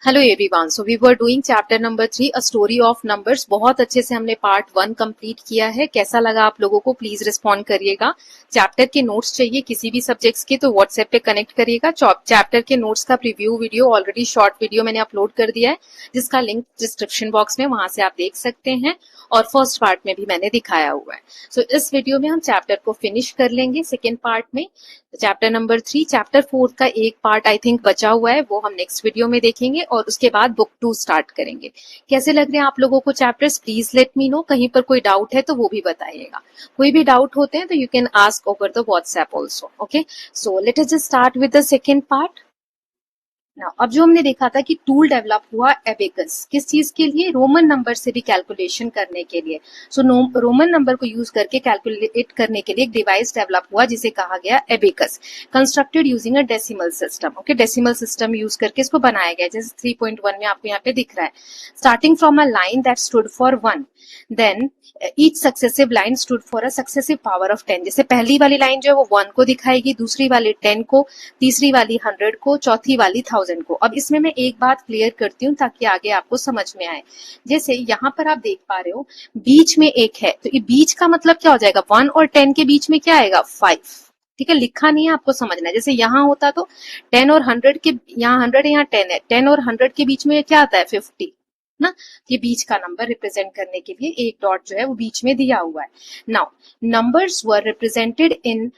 Hello everyone, so we were doing chapter number 3 a story of numbers. बहुत अच्छे से हमने पार्ट 1 कंप्लीट किया है। कैसा लगा आप लोगों को प्लीज रिस्पॉन्ड करिएगा। चैप्टर के नोट्स चाहिए किसी भी सब्जेक्ट्स के तो व्हाट्सएप पे कनेक्ट करिएगा। चैप्टर के नोट्स का preview video already short video मैंने अपलोड कर दिया है, जिसका लिंक डिस्क्रिप्शन बॉक्स में, वहां से आप देख सकते हैं। और फर्स्ट पार्ट में भी मैंने दिखाया हुआ है। सो इस वीडियो में हम चैप्टर को फिनिश कर लेंगे सेकेंड पार्ट में। चैप्टर नंबर 3, चैप्टर 4 का एक पार्ट आई थिंक बचा हुआ है, वो हम नेक्स्ट वीडियो में देखेंगे और उसके बाद बुक 2 स्टार्ट करेंगे। कैसे लग रहे हैं आप लोगों को chapters? Please let me know. कहीं पर कोई डाउट है तो वो भी बताइएगा। कोई भी डाउट होते हैं तो you can ask over the WhatsApp also. Okay, so let us just start with the second part. Now, अब जो हमने देखा था कि टूल डेवलप हुआ एबेकस, किस चीज के लिए? रोमन नंबर से भी कैलकुलेशन करने के लिए। सो रोमन नंबर को यूज करके कैलकुलेट करने के लिए एक डिवाइस डेवलप हुआ जिसे कहा गया abacus, constructed using a decimal system. Okay, decimal system use करके इसको बनाया गया, जैसे 3.1 में आपको यहाँ पे दिख रहा है। Starting from a line that stood for 1, then each successive line stood for a successive power of 10। जैसे पहली वाली लाइन जो है वो 1 को दिखाएगी, दूसरी वाली 10 को, तीसरी वाली 100 को, चौथी वाली 1000 को। अब इसमें मैं एक बात क्लियर करती हूँ ताकि आगे आपको समझ में आए। जैसे यहाँ पर आप देख पा रहे हो बीच में एक है, तो ये बीच का मतलब क्या हो जाएगा? 1 और 10 के बीच में क्या आएगा? 5। ठीक है, लिखा नहीं है, आपको समझना है। जैसे यहाँ होता तो 10 और 100 के, यहाँ 100 है, यहाँ 10 है, 10 और 100 के बीच में क्या आता है? 50 ना। ये बीच का नंबर रिप्रेजेंट करने के लिए एक डॉट जो है वो बीच में दिया हुआ है। Now numbers were represented in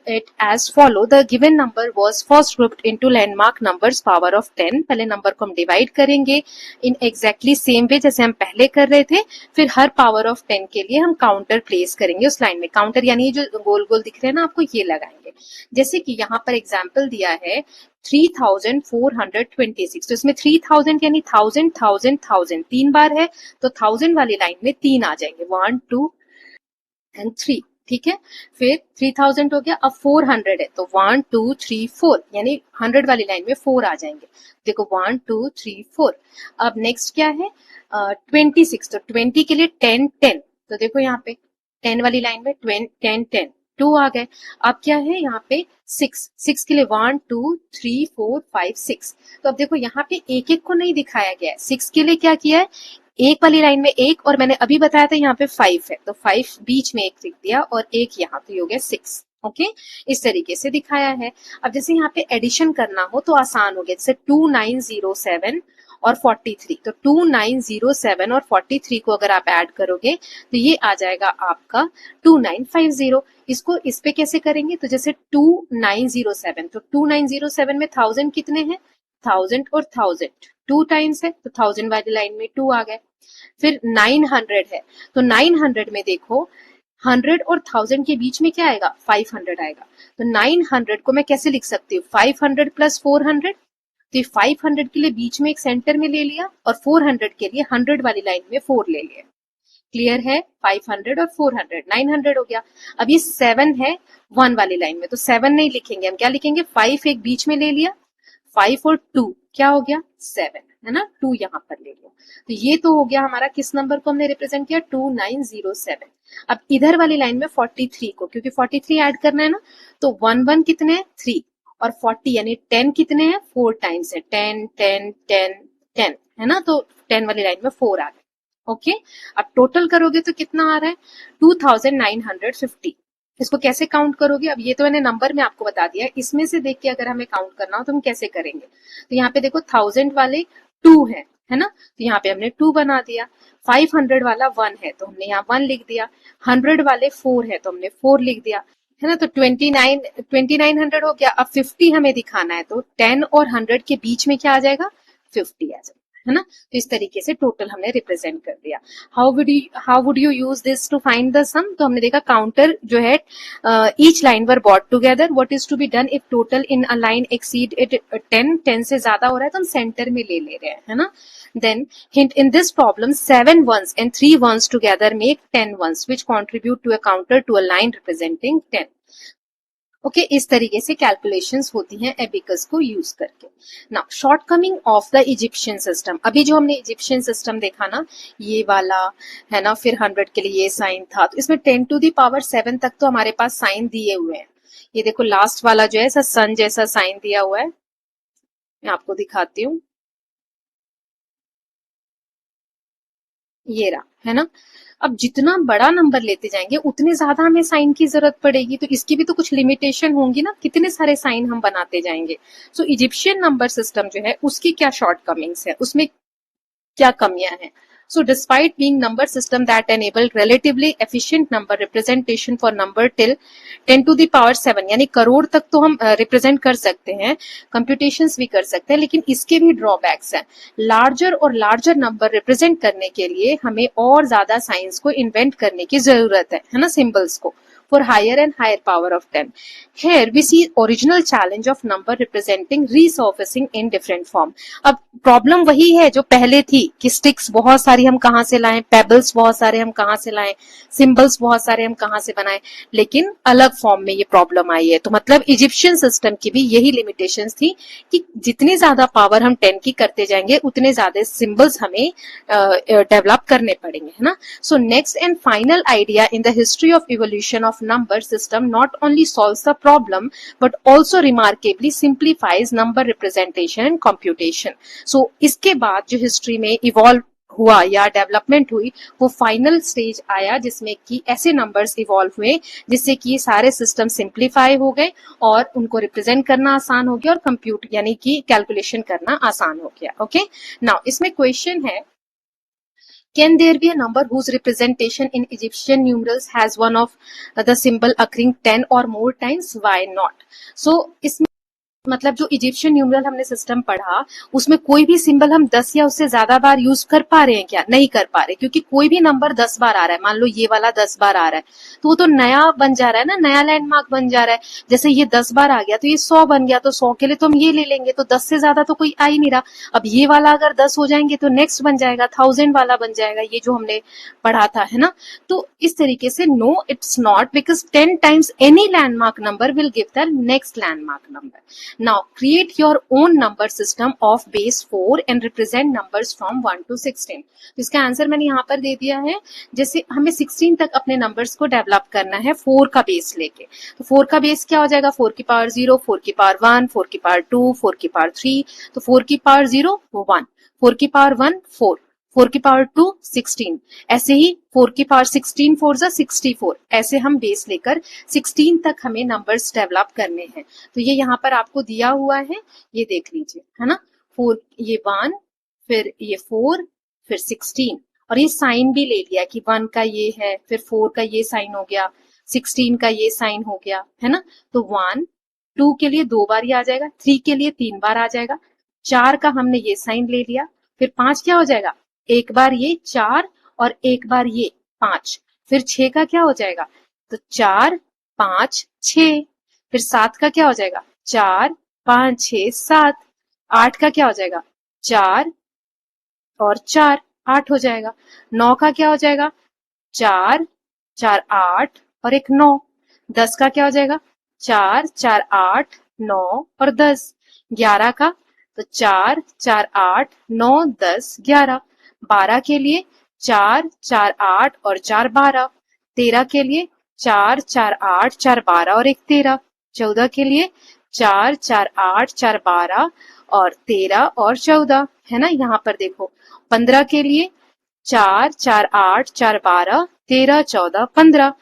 it as follow. The given number was first grouped into landmark numbers power of 10. पहले नंबर को हम डिवाइड करेंगे इन एग्जैक्टली सेम वे जैसे हम पहले कर रहे थे। फिर हर पावर ऑफ 10 के लिए हम काउंटर प्लेस करेंगे उस लाइन में। काउंटर यानी जो गोल गोल दिख रहे हैं ना आपको, ये लगाएंगे। जैसे कि यहाँ पर एग्जाम्पल दिया है 3426, तो इसमें 3000 यानी 1000 1000 1000 तीन बार है, तो 1000 वाली लाइन में 3 आ जाएंगे, 1 2 एंड 3। ठीक है, फिर 3000 हो गया। अब 400 है तो 1 2 3 4 यानी 100 वाली लाइन में 4 आ जाएंगे। देखो 1 2 3 4। अब नेक्स्ट क्या है? 26, तो 20 के लिए 10 10, तो देखो यहाँ पे 10 वाली लाइन में 10 10 2 आ गए। अब क्या है यहाँ पे? 6 6 के लिए 1 2 3 4 5 6। तो अब देखो यहाँ पे एक एक को नहीं दिखाया गया है। 6 के लिए क्या किया है? एक वाली लाइन में एक, और मैंने अभी बताया था यहाँ पे 5 है तो 5 बीच में एक लिख दिया और एक यहाँ, तो ये हो गया 6। ओके, इस तरीके से दिखाया है। अब जैसे यहाँ पे एडिशन करना हो तो आसान हो गया, जैसे 2907 और 43, तो 2907 और 43 को अगर आप ऐड करोगे तो ये आ जाएगा आपका 2950। इसको इस पे कैसे करेंगे? तो जैसे 2907, तो 2907 में 1000 कितने हैं? 1000 और 1000 2 टाइम्स है, तो 1000 वाली लाइन में 2 आ गए। फिर 900 है, तो 900 में देखो 100 और 1000 के बीच में क्या आएगा? 500 आएगा। तो 900 को मैं कैसे लिख सकती हूँ? 500 प्लस 400। तो ये 500 के लिए बीच में एक सेंटर में ले लिया और 400 के लिए 100 वाली लाइन में 4 ले लिया। क्लियर है? 500 और 400, 900 हो गया। अब ये 7 है 1 वाली लाइन में, तो 7 नहीं लिखेंगे, हम क्या लिखेंगे? 5 एक बीच में ले लिया, 5 और 2 क्या हो गया? 7, है ना। 2 यहाँ पर ले लो। तो ये तो हो गया हमारा, किस नंबर को हमने रिप्रेजेंट किया? 2907। अब इधर वाली लाइन में 43 को, क्योंकि 43 ऐड करना है ना, तो 1 1 कितने हैं? 3, और 40 यानी 10 कितने हैं? 4 टाइम्स है, 10 10 10 10, है ना। तो 10 वाली लाइन में 4 आ गए। ओके, अब टोटल करोगे तो कितना आ रहा है? 2950। इसको कैसे काउंट करोगे? अब ये तो मैंने नंबर में आपको बता दिया, इसमें से देख के अगर हमें काउंट करना हो तो हम कैसे करेंगे? तो यहाँ पे देखो 1000 वाले 2 है ना, तो यहाँ पे हमने 2 बना दिया। 500 वाला 1 है तो हमने यहाँ 1 लिख दिया। 100 वाले 4 है तो हमने 4 लिख दिया, है ना। तो 2900 हो गया। अब 50 हमें दिखाना है तो 10 और 100 के बीच में क्या आ जाएगा? 50 आ जाएगा, है ना। तो इस तरीके से टोटल हमने रिप्रेजेंट कर दिया। How would you use this to find the sum? तो हमने देखा काउंटर जो है each line were bought together, what is to be done if total in a line exceeded 10 से ज्यादा हो रहा है तो हम सेंटर में ले रहे हैं, है ना। Then, hint, in this problem, 7 ones and 3 ones together make 10 ones, which contribute to a counter to a line representing 10. Okay, इस तरीके से कैलकुलेशंस होती हैं एबिकस को यूज करके। Now shortcoming of the Egyptian system. अभी जो हमने इजिप्शियन सिस्टम देखा ना, ये वाला है ना, फिर 100 के लिए ये साइन था, तो इसमें 10 टू द पावर 7 तक तो हमारे पास साइन दिए हुए हैं। ये देखो लास्ट वाला जो है ऐसा सन जैसा साइन दिया हुआ है, मैं आपको दिखाती हूँ। ये रहा, है ना। अब जितना बड़ा नंबर लेते जाएंगे उतने ज्यादा हमें साइन की जरूरत पड़ेगी, तो इसकी भी तो कुछ लिमिटेशन होंगी ना, कितने सारे साइन हम बनाते जाएंगे। सो इजिप्शियन नंबर सिस्टम जो है उसकी क्या शॉर्टकमिंग्स है, उसमें क्या कमियां हैं। So despite being number system that enabled relatively efficient number representation for number till 10 to the power 7 यानी करोड़ तक तो हम रिप्रेजेंट कर सकते हैं, कंप्यूटेशंस भी कर सकते हैं, लेकिन इसके भी ड्रॉबैक्स हैं। लार्जर और लार्जर नंबर रिप्रेजेंट करने के लिए हमें और ज्यादा साइंस को इन्वेंट करने की जरूरत है ना, सिंबल्स को, for higher and higher power of 10. Here we see original challenge of number representing resurfacing in different form. अब प्रॉब्लम वही है जो पहले थी कि स्टिक्स बहुत सारी हम कहां से लाएं, पेबल्स बहुत सारे हम कहां से लाएं, सिंबल्स बहुत सारे हम कहां से बनाएं, लेकिन अलग फॉर्म में ये प्रॉब्लम आई है। तो मतलब इजिप्शियन सिस्टम की भी यही लिमिटेशंस थी कि जितनी ज्यादा पावर हम 10 की करते जाएंगे उतने ज्यादा सिंबल्स हमें डेवलप करने पड़ेंगे, है ना। So next and final idea in the history of evolution of number system not only solves the problem but also remarkably simplifies number representation and computation. So इसके बाद जो हिस्ट्री में इवॉल्व हुआ या डेवलपमेंट हुई वो फाइनल स्टेज आया जिसमें कि ऐसे नंबर्स इवॉल्व हुए जिससे कि सारे सिस्टम सिंप्लीफाई हो गए और उनको रिप्रेजेंट करना आसान हो गया और कंप्यूट यानी कि कैलकुलेशन करना आसान हो गया। ओके, नाउ इसमें क्वेश्चन है, can there be a number whose representation in Egyptian numerals has one of the symbol occurring 10 or more times? Why not? So इसमें मतलब जो इजिप्शियन न्यूमरल हमने सिस्टम पढ़ा उसमें कोई भी सिंबल हम 10 या उससे ज्यादा बार यूज कर पा रहे हैं क्या? नहीं कर पा रहे, क्योंकि कोई भी नंबर 10 बार आ रहा है, मान लो ये वाला 10 बार आ रहा है तो वो तो नया बन जा रहा है ना, नया लैंडमार्क बन जा रहा है। जैसे ये 10 बार आ गया तो ये 100 बन गया, तो 100 के लिए तो हम ये ले लेंगे, तो 10 से ज्यादा तो कोई आ ही नहीं रहा। अब ये वाला अगर 10 हो जाएंगे तो नेक्स्ट बन जाएगा 1000 वाला बन जाएगा, ये जो हमने पढ़ा था, है ना। तो इस तरीके से no it's not, because 10 times any landmark number will give the next landmark number. Now create your own number system of base 4 and represent numbers from 1 to 16। तो इसका आंसर मैंने यहाँ पर दे दिया है। जैसे हमें 16 तक अपने नंबर्स को डेवलप करना है 4 का बेस लेके, तो 4 का बेस क्या हो जाएगा? 4 की पावर 0, 4 की पावर 1, 4 की पावर 2, 4 की पावर 3, तो 4 की पावर 0 वो 1, 4 की पावर 1 4, 4 की पावर 2 16, ऐसे ही 4 की पावर 16 4 जा 64, ऐसे हम बेस लेकर 16 तक हमें नंबर्स डेवलप करने हैं। तो ये यहाँ पर आपको दिया हुआ है, ये देख लीजिए, है ना। 4 ये 1, फिर ये 4, फिर 16, और ये साइन भी ले लिया कि 1 का ये है, फिर 4 का ये साइन हो गया, 16 का ये साइन हो गया, है ना। तो 1 2 के लिए 2 बार ये आ जाएगा, 3 के लिए 3 बार आ जाएगा, 4 का हमने ये साइन ले लिया, फिर 5 क्या हो जाएगा? एक बार ये 4 और एक बार ये 5, फिर 6 का क्या हो जाएगा? तो 4 5 6, फिर 7 का क्या हो जाएगा? 4 5 6 7, 8 का क्या हो जाएगा? 4 और 4 8 हो जाएगा, 9 का क्या हो जाएगा? 4 4 8 और एक 9, 10 का क्या हो जाएगा? 4 4 8 9 और 10, 11 का तो 4 4 8 9 10 11, 12 के लिए 4 4 8 और 4 12, 13 के लिए 4 4 8 4 12 और एक 13, 14 के लिए 4 4 8 4 12 और 13 और 14, है ना। यहाँ पर देखो 15 के लिए 4 4 8 4 12 13 14 15,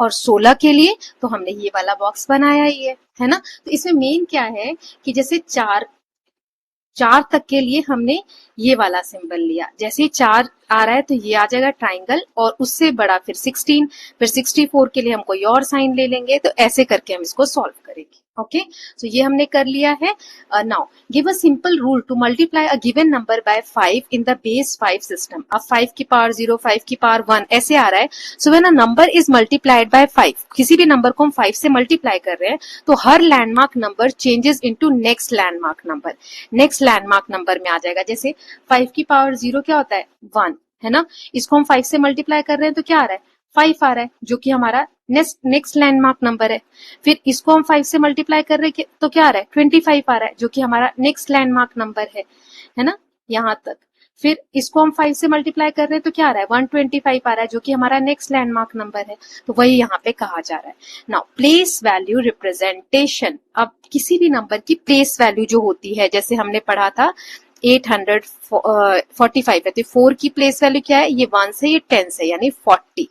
और 16 के लिए तो हमने ये वाला बॉक्स बनाया ही है ना। तो इसमें मेन क्या है कि जैसे 4 तक के लिए हमने ये वाला सिंबल लिया, जैसे 4 आ रहा है तो ये आ जाएगा ट्राइंगल, और उससे बड़ा फिर 16, फिर 64 के लिए हम कोई और साइन ले लेंगे, तो ऐसे करके हम इसको सॉल्व करेंगे। ओके, तो ये हमने कर लिया है। Now give a simple rule to multiply a given number by 5 in the base 5 system. अब 5 की पावर 0, 5 की पावर 1 ऐसे आ रहा है। So when a number is multiplied by 5, किसी भी नंबर को हम 5 से मल्टीप्लाई कर रहे हैं तो हर landmark number changes into next landmark number, next landmark number में आ जाएगा। जैसे 5 की पावर 0 क्या होता है? 1, है ना। इसको हम 5 से मल्टीप्लाई कर रहे हैं तो क्या आ रहा है? 5 आ रहा है, जो कि हमारा नेक्स्ट लैंडमार्क नंबर है। फिर इसको हम 5 से मल्टीप्लाई कर रहे हैं तो क्या आ रहा है? 25 आ रहा है, जो कि हमारा नेक्स्ट लैंडमार्क नंबर है ना, यहाँ तक। फिर इसको हम 5 से मल्टीप्लाई कर रहे हैं तो क्या आ रहा है? 125 आ रहा है, जो कि हमारा नेक्स्ट लैंडमार्क नंबर है। तो वही यहाँ पे कहा जा रहा है। नाउ प्लेस वैल्यू रिप्रेजेंटेशन, अब किसी भी नंबर की प्लेस वैल्यू जो होती है, जैसे हमने पढ़ा था 845 है, तो 4 की प्लेस वैल्यू क्या है, ये 1 से, ये 10 से, यानी 40,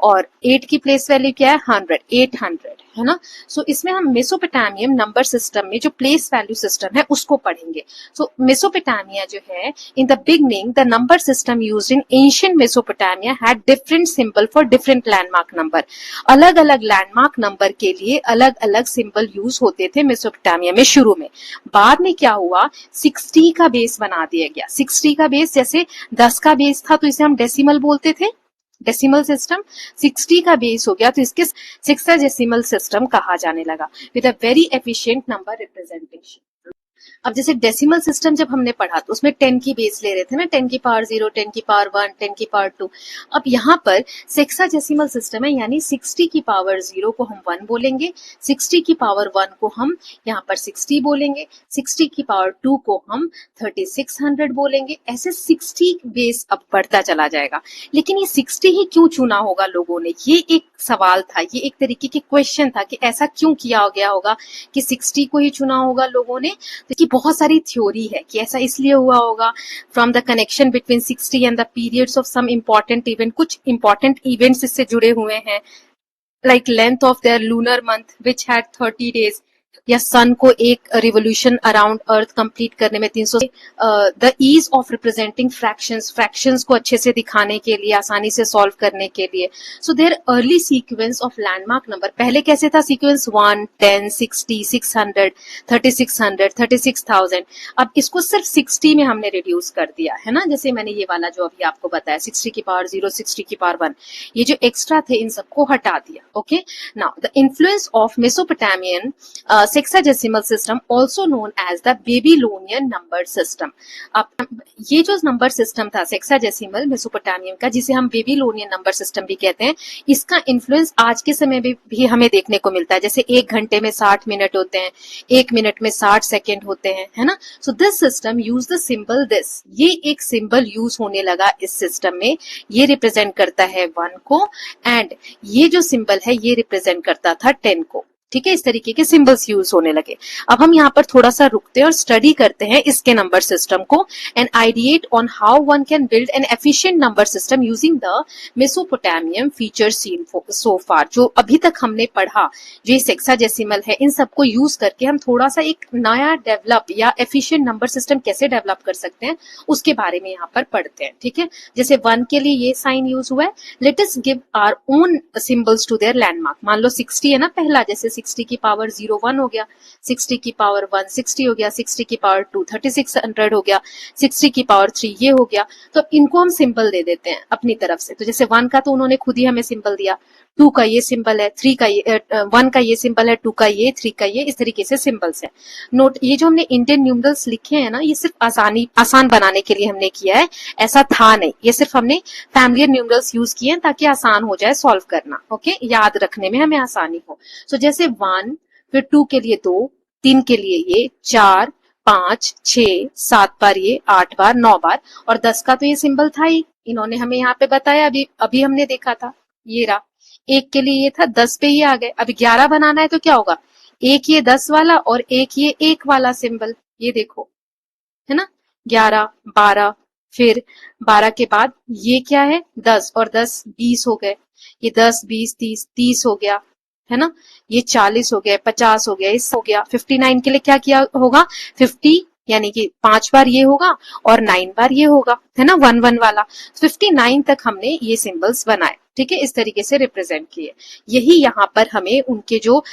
और 8 की प्लेस वैल्यू क्या है, 100, 800 है ना। सो इसमें हम मेसोपोटामियम नंबर सिस्टम में जो प्लेस वैल्यू सिस्टम है उसको पढ़ेंगे। सो मेसोपोटामिया जो है, in the beginning the number system used in ancient Mesopotamia had different symbol for different landmark number. अलग अलग लैंडमार्क नंबर के लिए अलग अलग सिंबल यूज होते थे मेसोपोटामिया में शुरू में। बाद में क्या हुआ, 60 का बेस बना दिया गया। 60 का बेस, जैसे 10 का बेस था तो इसे हम डेसिमल बोलते थे, डेसिमल सिस्टम। 60 का बेस हो गया तो इसके सेक्साडेसिमल सिस्टम कहा जाने लगा, with a very efficient number representation. अब जैसे डेसिमल सिस्टम जब हमने पढ़ा तो उसमें 10 की बेस ले रहे थे ना, 10 की पावर 0, 10 की पावर 1, 10 की पावर 2। अब यहाँ पर सेक्साडेसिमल सिस्टम है, यानी 60 की पावर 0 को हम 1 बोलेंगे, 60 की पावर 1 को हम यहाँ पर 60 बोलेंगे, 60 की पावर 2 को हम 3600 बोलेंगे। ऐसे 60 बेस अब बढ़ता चला जाएगा। लेकिन ये 60 ही क्यों चुना होगा लोगों ने, ये एक सवाल था, ये एक तरीके के क्वेश्चन था कि ऐसा क्यों किया गया होगा कि 60 को ही चुना होगा लोगों ने। तो कि बहुत सारी थ्योरी है कि ऐसा इसलिए हुआ होगा, from the connection between 60 and the periods of some important event, कुछ इंपॉर्टेंट इवेंट्स इससे जुड़े हुए हैं, like length of their lunar month which had 30 days, या सन को एक रिवोल्यूशन अराउंड अर्थ कंप्लीट करने में 300, the ease of representing fractions, fractions को अच्छे से दिखाने के लिए, आसानी से सॉल्व करने के लिए। So their early sequence of landmark number, पहले कैसे था सीक्वेंस, 1, 10, 60, 600, 3600, 36,000। अब इसको सिर्फ 60 में हमने रिड्यूस कर दिया है ना, जैसे मैंने ये वाला जो अभी आपको बताया, 60 की पावर 0, 60 की पावर 1, ये जो एक्स्ट्रा थे इन सबको हटा दिया। Okay, now the influence of Mesopotamian sexagesimal system also known as the Babylonian number system। अब ये जो नंबर सिस्टम था सेक्साजेसिमल मेसोपोटामियम का, जिसे हम बेबीलोनियन नंबर सिस्टम भी कहते हैं, इसका इन्फ्लुएंस आज के समय में भी हमें देखने को मिलता है। जैसे 1 घंटे में 60 मिनट होते हैं, 1 मिनट में 60 सेकेंड होते हैं, है ना। So this system use the symbol this, ये एक सिंबल यूज होने लगा इस सिस्टम में, ये रिप्रेजेंट करता है 1 को, एंड ये जो सिंबल है ये रिप्रेजेंट करता था 10 को। ठीक है, इस तरीके के सिंबल्स यूज होने लगे। अब हम यहाँ पर थोड़ा सा रुकते हैं और स्टडी करते हैं इसके नंबर सिस्टम को, and ideate on how one can build an efficient number system using the Mesopotamian feature seen so far. जो अभी तक हमने पढ़ा, जो ये सेक्साडेसिमल है, इन सबको यूज करके हम थोड़ा सा एक नया डेवलप या एफिशिएंट नंबर सिस्टम कैसे डेवलप कर सकते हैं उसके बारे में यहाँ पर पढ़ते हैं। ठीक है, जैसे 1 के लिए ये साइन यूज हुआ है, let us give our own symbols to their landmark. मान लो 60 है ना पहला, जैसे 60 की पावर 0 1 हो गया, 60 की पावर 1 60 हो गया, 60 की पावर 2 3600 हो गया, 60 की पावर 3 ये हो गया। तो इनको हम सिंबल दे देते हैं अपनी तरफ से। तो जैसे 1 का तो उन्होंने खुद ही हमें सिंबल दिया, 2 का ये सिंबल है, 3 का ये 1 का ये सिंबल है, 2 का ये, 3 का ये, इस तरीके से सिंबल्स है। नोट, ये जो हमने इंडियन न्यूमरल्स लिखे हैं ना, ये सिर्फ आसान बनाने के लिए हमने किया है, ऐसा था नहीं। ये सिर्फ हमने फैमिलियर न्यूमरल्स यूज किए हैं ताकि आसान हो जाए सॉल्व करना। ओके, याद रखने में हमें आसानी हो। सो जैसे 1, फिर 2 के लिए 2, 3 के लिए ये, 4, 5, 6, 7 बार ये, 8 बार, 9 बार, और 10 का तो ये सिंबल था ही, इन्होंने हमें यहाँ पे बताया, अभी हमने देखा था, ये रहा। 1 के लिए ये था, 10 पे ये आ गए। अब 11 बनाना है तो क्या होगा, एक ये 10 वाला और एक ये 1 वाला सिंबल, ये देखो, है ना, 11, 12, फिर 12 के बाद ये क्या है, 10, और 10 20 हो गए, ये 10 20 30 30 हो गया, है ना, ये 40 हो गया, 50 हो गया, इस हो गया। 59 के लिए क्या किया होगा, 50 यानी कि 5 बार ये होगा और 9 बार ये होगा, है ना, 1 1 वाला। 59 तक हमने ये सिंबल्स बनाए। ठीक है, इस तरीके से रिप्रेजेंट किए। यही यहाँ पर हमें उनके जो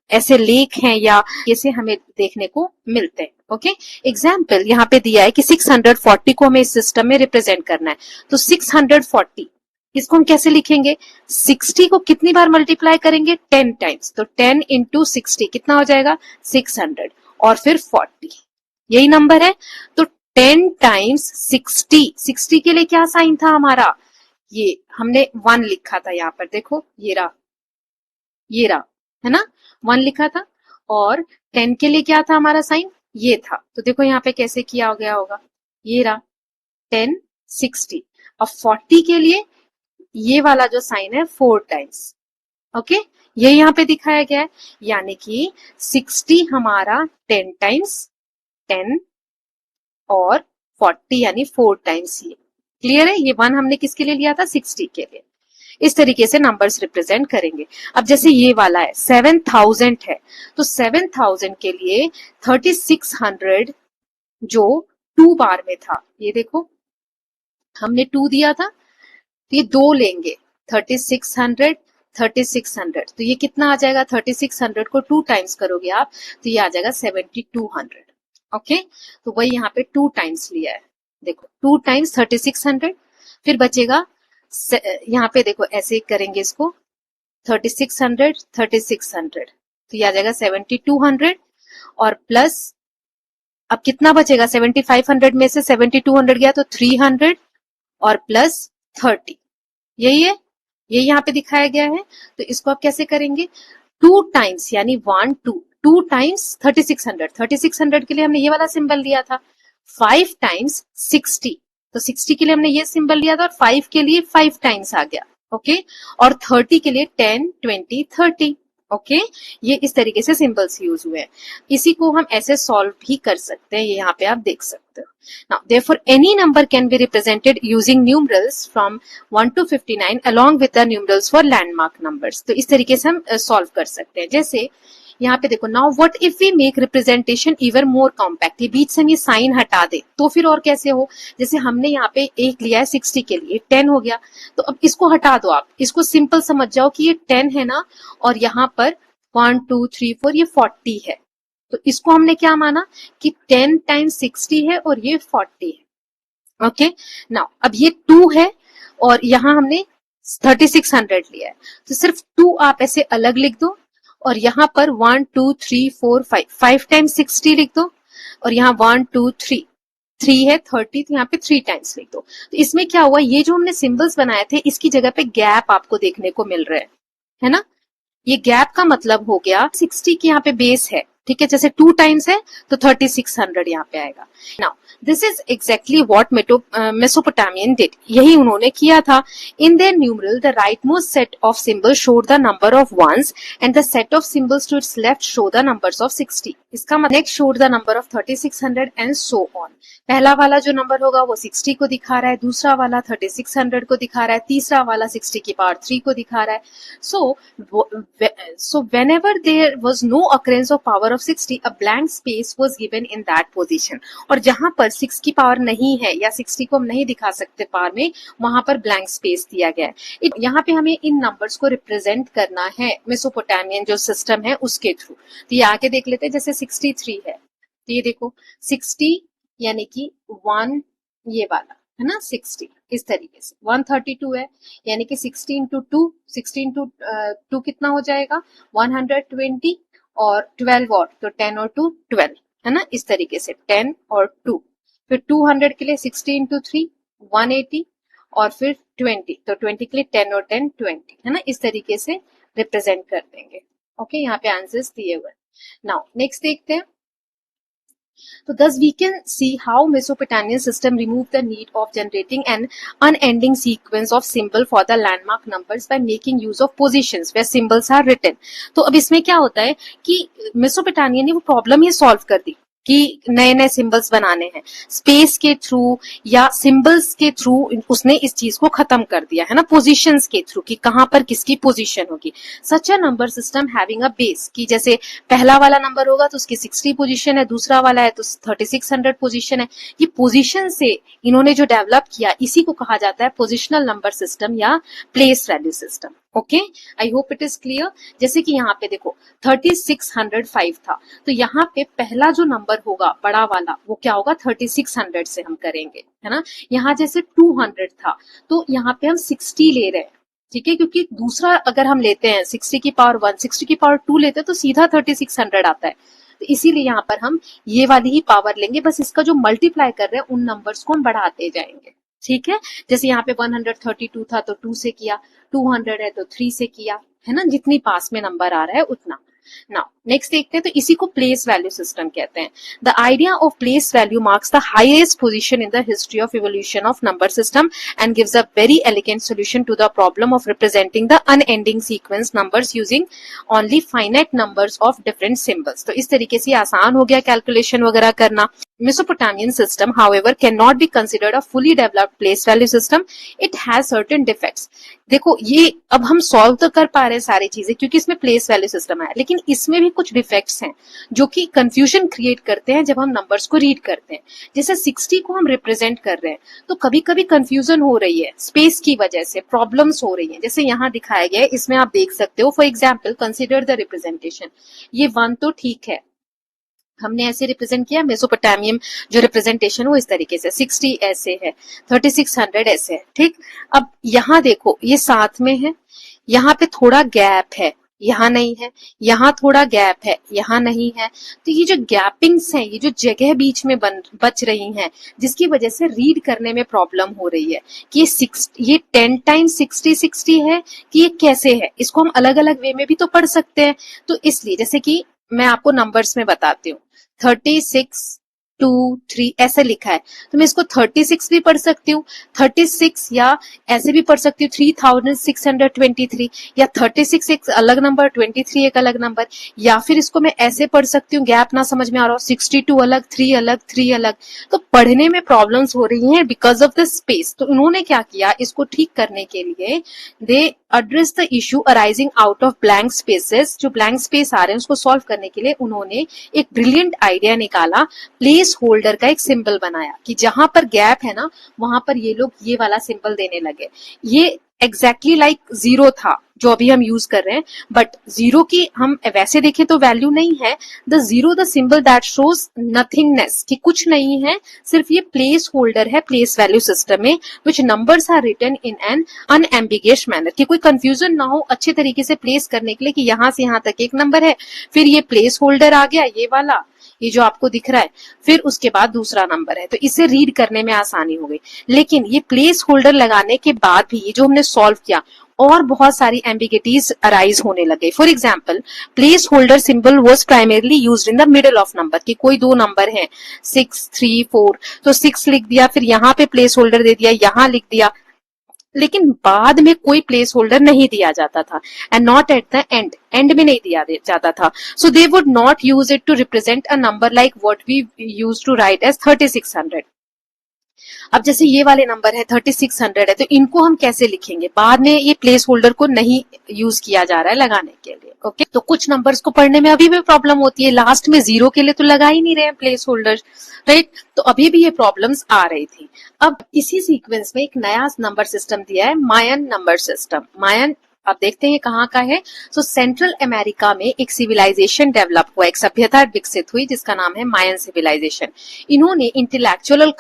ऐसे लेख हैं या ऐसे हमें देखने को मिलते हैं। ओके, एग्जाम्पल यहाँ पे दिया है कि 640 को हमें इस सिस्टम में रिप्रेजेंट करना है। तो 640 इसको हम कैसे लिखेंगे, 60 को कितनी बार मल्टीप्लाई करेंगे, 10 टाइम्स। तो 10 इंटू 60 कितना हो जाएगा, 600, और फिर 40, यही नंबर है। तो 10 टाइम्स 60 के लिए क्या साइन था हमारा, ये हमने 1 लिखा था यहाँ पर, देखो ये रहा, है ना, 1 लिखा था। और 10 के लिए क्या था हमारा साइन, ये था। तो देखो यहाँ पे कैसे किया गया होगा, ये रहा 10 60। अब 40 के लिए ये वाला जो साइन है 4 टाइम्स। ओके, ये यहाँ पे दिखाया गया है, यानी कि 60 हमारा 10 टाइम्स 10 और 40 यानी 4 टाइम्स ये। क्लियर है? ये 1 हमने किसके लिए लिया था? 60 के लिए। इस तरीके से नंबर्स रिप्रेजेंट करेंगे। अब जैसे ये वाला है 7000 है, तो 7000 के लिए 3600 जो 2 बार में था, ये देखो हमने 2 दिया था, तो ये 2 लेंगे, 3600 3600, तो ये कितना आ जाएगा? 3600 को 2 टाइम्स करोगे आप तो ये आ जाएगा 7200। ओके, तो वही यहाँ पे 2 टाइम्स लिया है, देखो 2 टाइम्स 3600, फिर बचेगा यहाँ पे देखो ऐसे करेंगे इसको 3600 3600, तो ये आ जाएगा 7200 और प्लस अब कितना बचेगा? 7500 में से 7200 गया तो 300 और प्लस 30, यही है, ये यहाँ पे दिखाया गया है। तो इसको आप कैसे करेंगे? 2 टाइम्स यानी 1 2 टाइम्स 3600, 3600 के लिए हमने ये वाला सिंबल लिया था। 5 टाइम्स 60, तो 60 के लिए हमने ये सिंबल लिया था और 5 के लिए 5 टाइम्स आ गया। ओके, और 30 के लिए 10 20 30। ओके, ये इस तरीके से सिंबल्स यूज हुए हैं। इसी को हम ऐसे सॉल्व भी कर सकते हैं, ये यहाँ पे आप देख सकते हो। Now, therefore, any number can be represented using numerals from 1 to 59 along with the numerals for landmark numbers. तो इस तरीके से हम सॉल्व कर सकते हैं। जैसे यहाँ पे देखो, now what if we make representation even more compact, ये बीच से हम ये साइन हटा दे तो फिर और कैसे हो? जैसे हमने यहाँ पे एक लिया है 60 के लिए, 10 हो गया, तो अब इसको हटा दो, आप इसको सिंपल समझ जाओ कि ये 10 है ना, और यहाँ पर 1 2 3 4 ये 40 है, तो इसको हमने क्या माना कि 10 टाइम्स 60 है और ये 40 है। ओके, नाउ अब ये 2 है और यहां हमने 3600 लिया है, तो सिर्फ 2 आप ऐसे अलग लिख दो और यहां पर 1 2 3 4 5 5 टाइम्स 60 लिख दो और यहाँ 1 2 3 3 है 30, तो यहाँ पे 3 टाइम्स लिख दो। तो इसमें क्या हुआ, ये जो हमने सिंबल्स बनाए थे इसकी जगह पे गैप आपको देखने को मिल रहा है ना? ये गैप का मतलब हो गया 60 की यहाँ पे बेस है, ठीक है, जैसे 2 टाइम्स है तो 3600 यहाँ पे आएगा। Now this is exactly what Mesopotamian did, यही उन्होंने किया था। In their numeral the rightmost set of symbols showed the number of ones and the set of symbols to its left show the numbers of 60। इसका मतलब next showed the number of 3600 and so on. पहला वाला जो number होगा वो 60 को दिखा रहा है, दूसरा वाला 3600 को दिखा रहा है, तीसरा वाला 60 की पावर 3 को दिखा रहा है। So whenever there was no occurrence of power of 60, a blank space was given in that position. और जहां पर 6 की पावर नहीं है या 60 को हम नहीं दिखा सकते पावर में, वहां पर ब्लैंक स्पेस दिया गया है। यहाँ पे हमें इन नंबर्स को रिप्रेजेंट करना है मेसोपोटामियन जो सिस्टम है उसके थ्रू। तो ये आके देख लेते हैं, जैसे 63 है, तो ये देखो 60 यानी कि 1 ये वाला है ना 60, इस तरीके से 132 है यानी कि 16 इंटू 2, 16 इंटू 2 कितना हो जाएगा 120 और 12 और तो 10 और 2 12 है ना, इस तरीके से 10 और 2, फिर 200 के लिए 60 इंटू 3 180 और फिर 20, तो 20 के लिए 10 और 10 20 है ना, इस तरीके से रिप्रेजेंट कर देंगे। ओके, यहाँ पे आंसर्स दिए हुए। नाउ नेक्स्ट देखते हैं। So thus we can see how Mesopotamian system removed the need of generating an unending sequence of symbol for the landmark numbers by making use of positions where symbols are written. तो अब इसमें क्या होता है कि Mesopotamia ने वो problem ही solve कर दी कि नए नए सिंबल्स बनाने हैं, स्पेस के थ्रू या सिंबल्स के थ्रू उसने इस चीज को खत्म कर दिया है ना, पोजीशंस के थ्रू कि कहां पर किसकी पोजीशन होगी। Such a number system having a base, कि जैसे पहला वाला नंबर होगा तो उसकी 60 पोजीशन है, दूसरा वाला है तो 3600 पोजीशन है। ये पोजीशन से इन्होंने जो डेवलप किया इसी को कहा जाता है पोजिशनल नंबर सिस्टम या place value system. Okay, I hope it is clear. जैसे कि यहाँ पे देखो 3605 था, तो यहाँ पे पहला जो नंबर होगा बड़ा वाला वो क्या होगा 3600 से हम करेंगे है ना। यहाँ जैसे 200 था तो यहाँ पे हम 60 ले रहे हैं, ठीक है, क्योंकि दूसरा अगर हम लेते हैं 60 की पावर 1 60 की पावर 2 लेते हैं तो सीधा 3600 आता है, तो इसीलिए यहाँ पर हम ये वाली ही पावर लेंगे, बस इसका जो मल्टीप्लाई कर रहे हैं उन नंबर्स को हम बढ़ाते जाएंगे। ठीक है, जैसे यहाँ पे 132 था तो 2 से किया, 200 है तो 3 से किया है ना, जितनी पास में नंबर आ रहा है उतना। नाउ नेक्स्ट देखते हैं, तो इसी को प्लेस वैल्यू सिस्टम कहते हैं। The idea of place value marks the highest position in the history of evolution of number system and gives a very elegant solution to the problem of representing the unending sequence numbers using only finite numbers of different symbols. तो इस तरीके से आसान हो गया calculation वगैरह करना। Mesopotamian system, however, cannot be considered a fully developed place value system. It has certain defects. देखो ये अब हम सॉल्व तो कर पा रहे हैं सारी चीजें क्योंकि इसमें प्लेस वैल्यू सिस्टम है, लेकिन इसमें भी कुछ डिफेक्ट्स हैं जो कि कंफ्यूजन क्रिएट करते हैं जब हम नंबर्स को रीड करते हैं। जैसे 60 को हम रिप्रेजेंट कर रहे हैं तो कभी कभी कंफ्यूजन हो रही है, स्पेस की वजह से प्रॉब्लम्स हो रही हैं। जैसे यहाँ दिखाया गया है, इसमें आप देख सकते हो, for example consider the representation. ये 1 तो ठीक है, हमने ऐसे रिप्रेजेंट किया। मेसोपोटामियम जो रिप्रेजेंटेशन वो इस तरीके से 60 ऐसे है, 3600 ऐसे है, ठीक। अब यहाँ देखो ये साथ में है, यहाँ पे थोड़ा गैप है, यहाँ नहीं है, यहाँ थोड़ा गैप है, यहाँ नहीं है। तो ये जो गैपिंग्स हैं, ये जो जगह बीच में बच रही हैं, जिसकी वजह से रीड करने में प्रॉब्लम हो रही है कि ये 10 टाइम्स 60 है कि ये कैसे है। इसको हम अलग अलग वे में भी तो पढ़ सकते हैं। तो इसलिए जैसे कि मैं आपको नंबर्स में बताती हूँ, 36 2 3 ऐसे लिखा है, तो मैं इसको 36 भी पढ़ सकती हूँ, 36 या ऐसे भी पढ़ सकती हूँ 3623, या 36 एक अलग नंबर, 23 एक अलग नंबर, या फिर इसको मैं ऐसे पढ़ सकती हूँ, गैप ना समझ में आ रहा हो, 62 अलग, 3 अलग, 3 अलग। तो पढ़ने में प्रॉब्लम्स हो रही हैं बिकॉज ऑफ द स्पेस। तो उन्होंने क्या किया, इसको ठीक करने के लिए they address the issue arising out of blank spaces. जो ब्लैंक स्पेस आ रहे हैं उसको सॉल्व करने के लिए उन्होंने एक ब्रिलियंट आइडिया निकाला, प्लेस होल्डर का एक सिंबल बनाया कि जहां पर गैप है ना वहां पर ये लोग ये वाला सिंबल देने लगे। ये एग्जैक्टली लाइक जीरो था जो अभी हम यूज कर रहे हैं, बट जीरो की हम वैसे देखें तो वैल्यू नहीं है। The zero the symbol that shows nothingness, कि कुछ नहीं है, सिर्फ ये प्लेस होल्डर है प्लेस वैल्यू सिस्टम में, which numbers are written in an unambiguous manner, कि कोई कंफ्यूजन ना हो, अच्छे तरीके से प्लेस करने के लिए कि यहां से यहां तक एक नंबर है, फिर ये प्लेस होल्डर आ गया ये वाला, ये जो आपको दिख रहा है, फिर उसके बाद दूसरा नंबर है, तो इसे रीड करने में आसानी हो गई। लेकिन ये प्लेस होल्डर लगाने के बाद भी ये जो हमने सॉल्व किया और बहुत सारी एम्बिगिटीज अराइज होने लगे। For example, place holder symbol was primarily used in the middle of number, कि कोई दो नंबर हैं 6 3 4, तो 6 लिख दिया, फिर यहाँ पे प्लेस होल्डर दे दिया, यहाँ लिख दिया, लेकिन बाद में कोई प्लेस होल्डर नहीं दिया जाता था, and not at the end में नहीं दिया जाता था। So they would not use it to represent a number like what we use to write as 3600। अब जैसे ये वाले नंबर है 3600 है, तो इनको हम कैसे लिखेंगे, बाद में ये प्लेस होल्डर को नहीं यूज किया जा रहा है लगाने के लिए। ओके, तो कुछ नंबर्स को पढ़ने में अभी भी प्रॉब्लम होती है, लास्ट में जीरो के लिए तो लगा ही नहीं रहे हैं प्लेस होल्डर, राइट। तो अभी भी ये प्रॉब्लम्स आ रही थी। अब इसी सीक्वेंस में एक नया नंबर सिस्टम दिया है, मायन नंबर सिस्टम। मायन अब देखते हैं कहाँ का है। सो सेंट्रल अमेरिका में एक सिविलाइजेशन डेवलप हुआ, एक सभ्यता विकसित हुई जिसका नाम है मायन सिविलाइजेशन। इन्होंने इंटेलेक्चुअल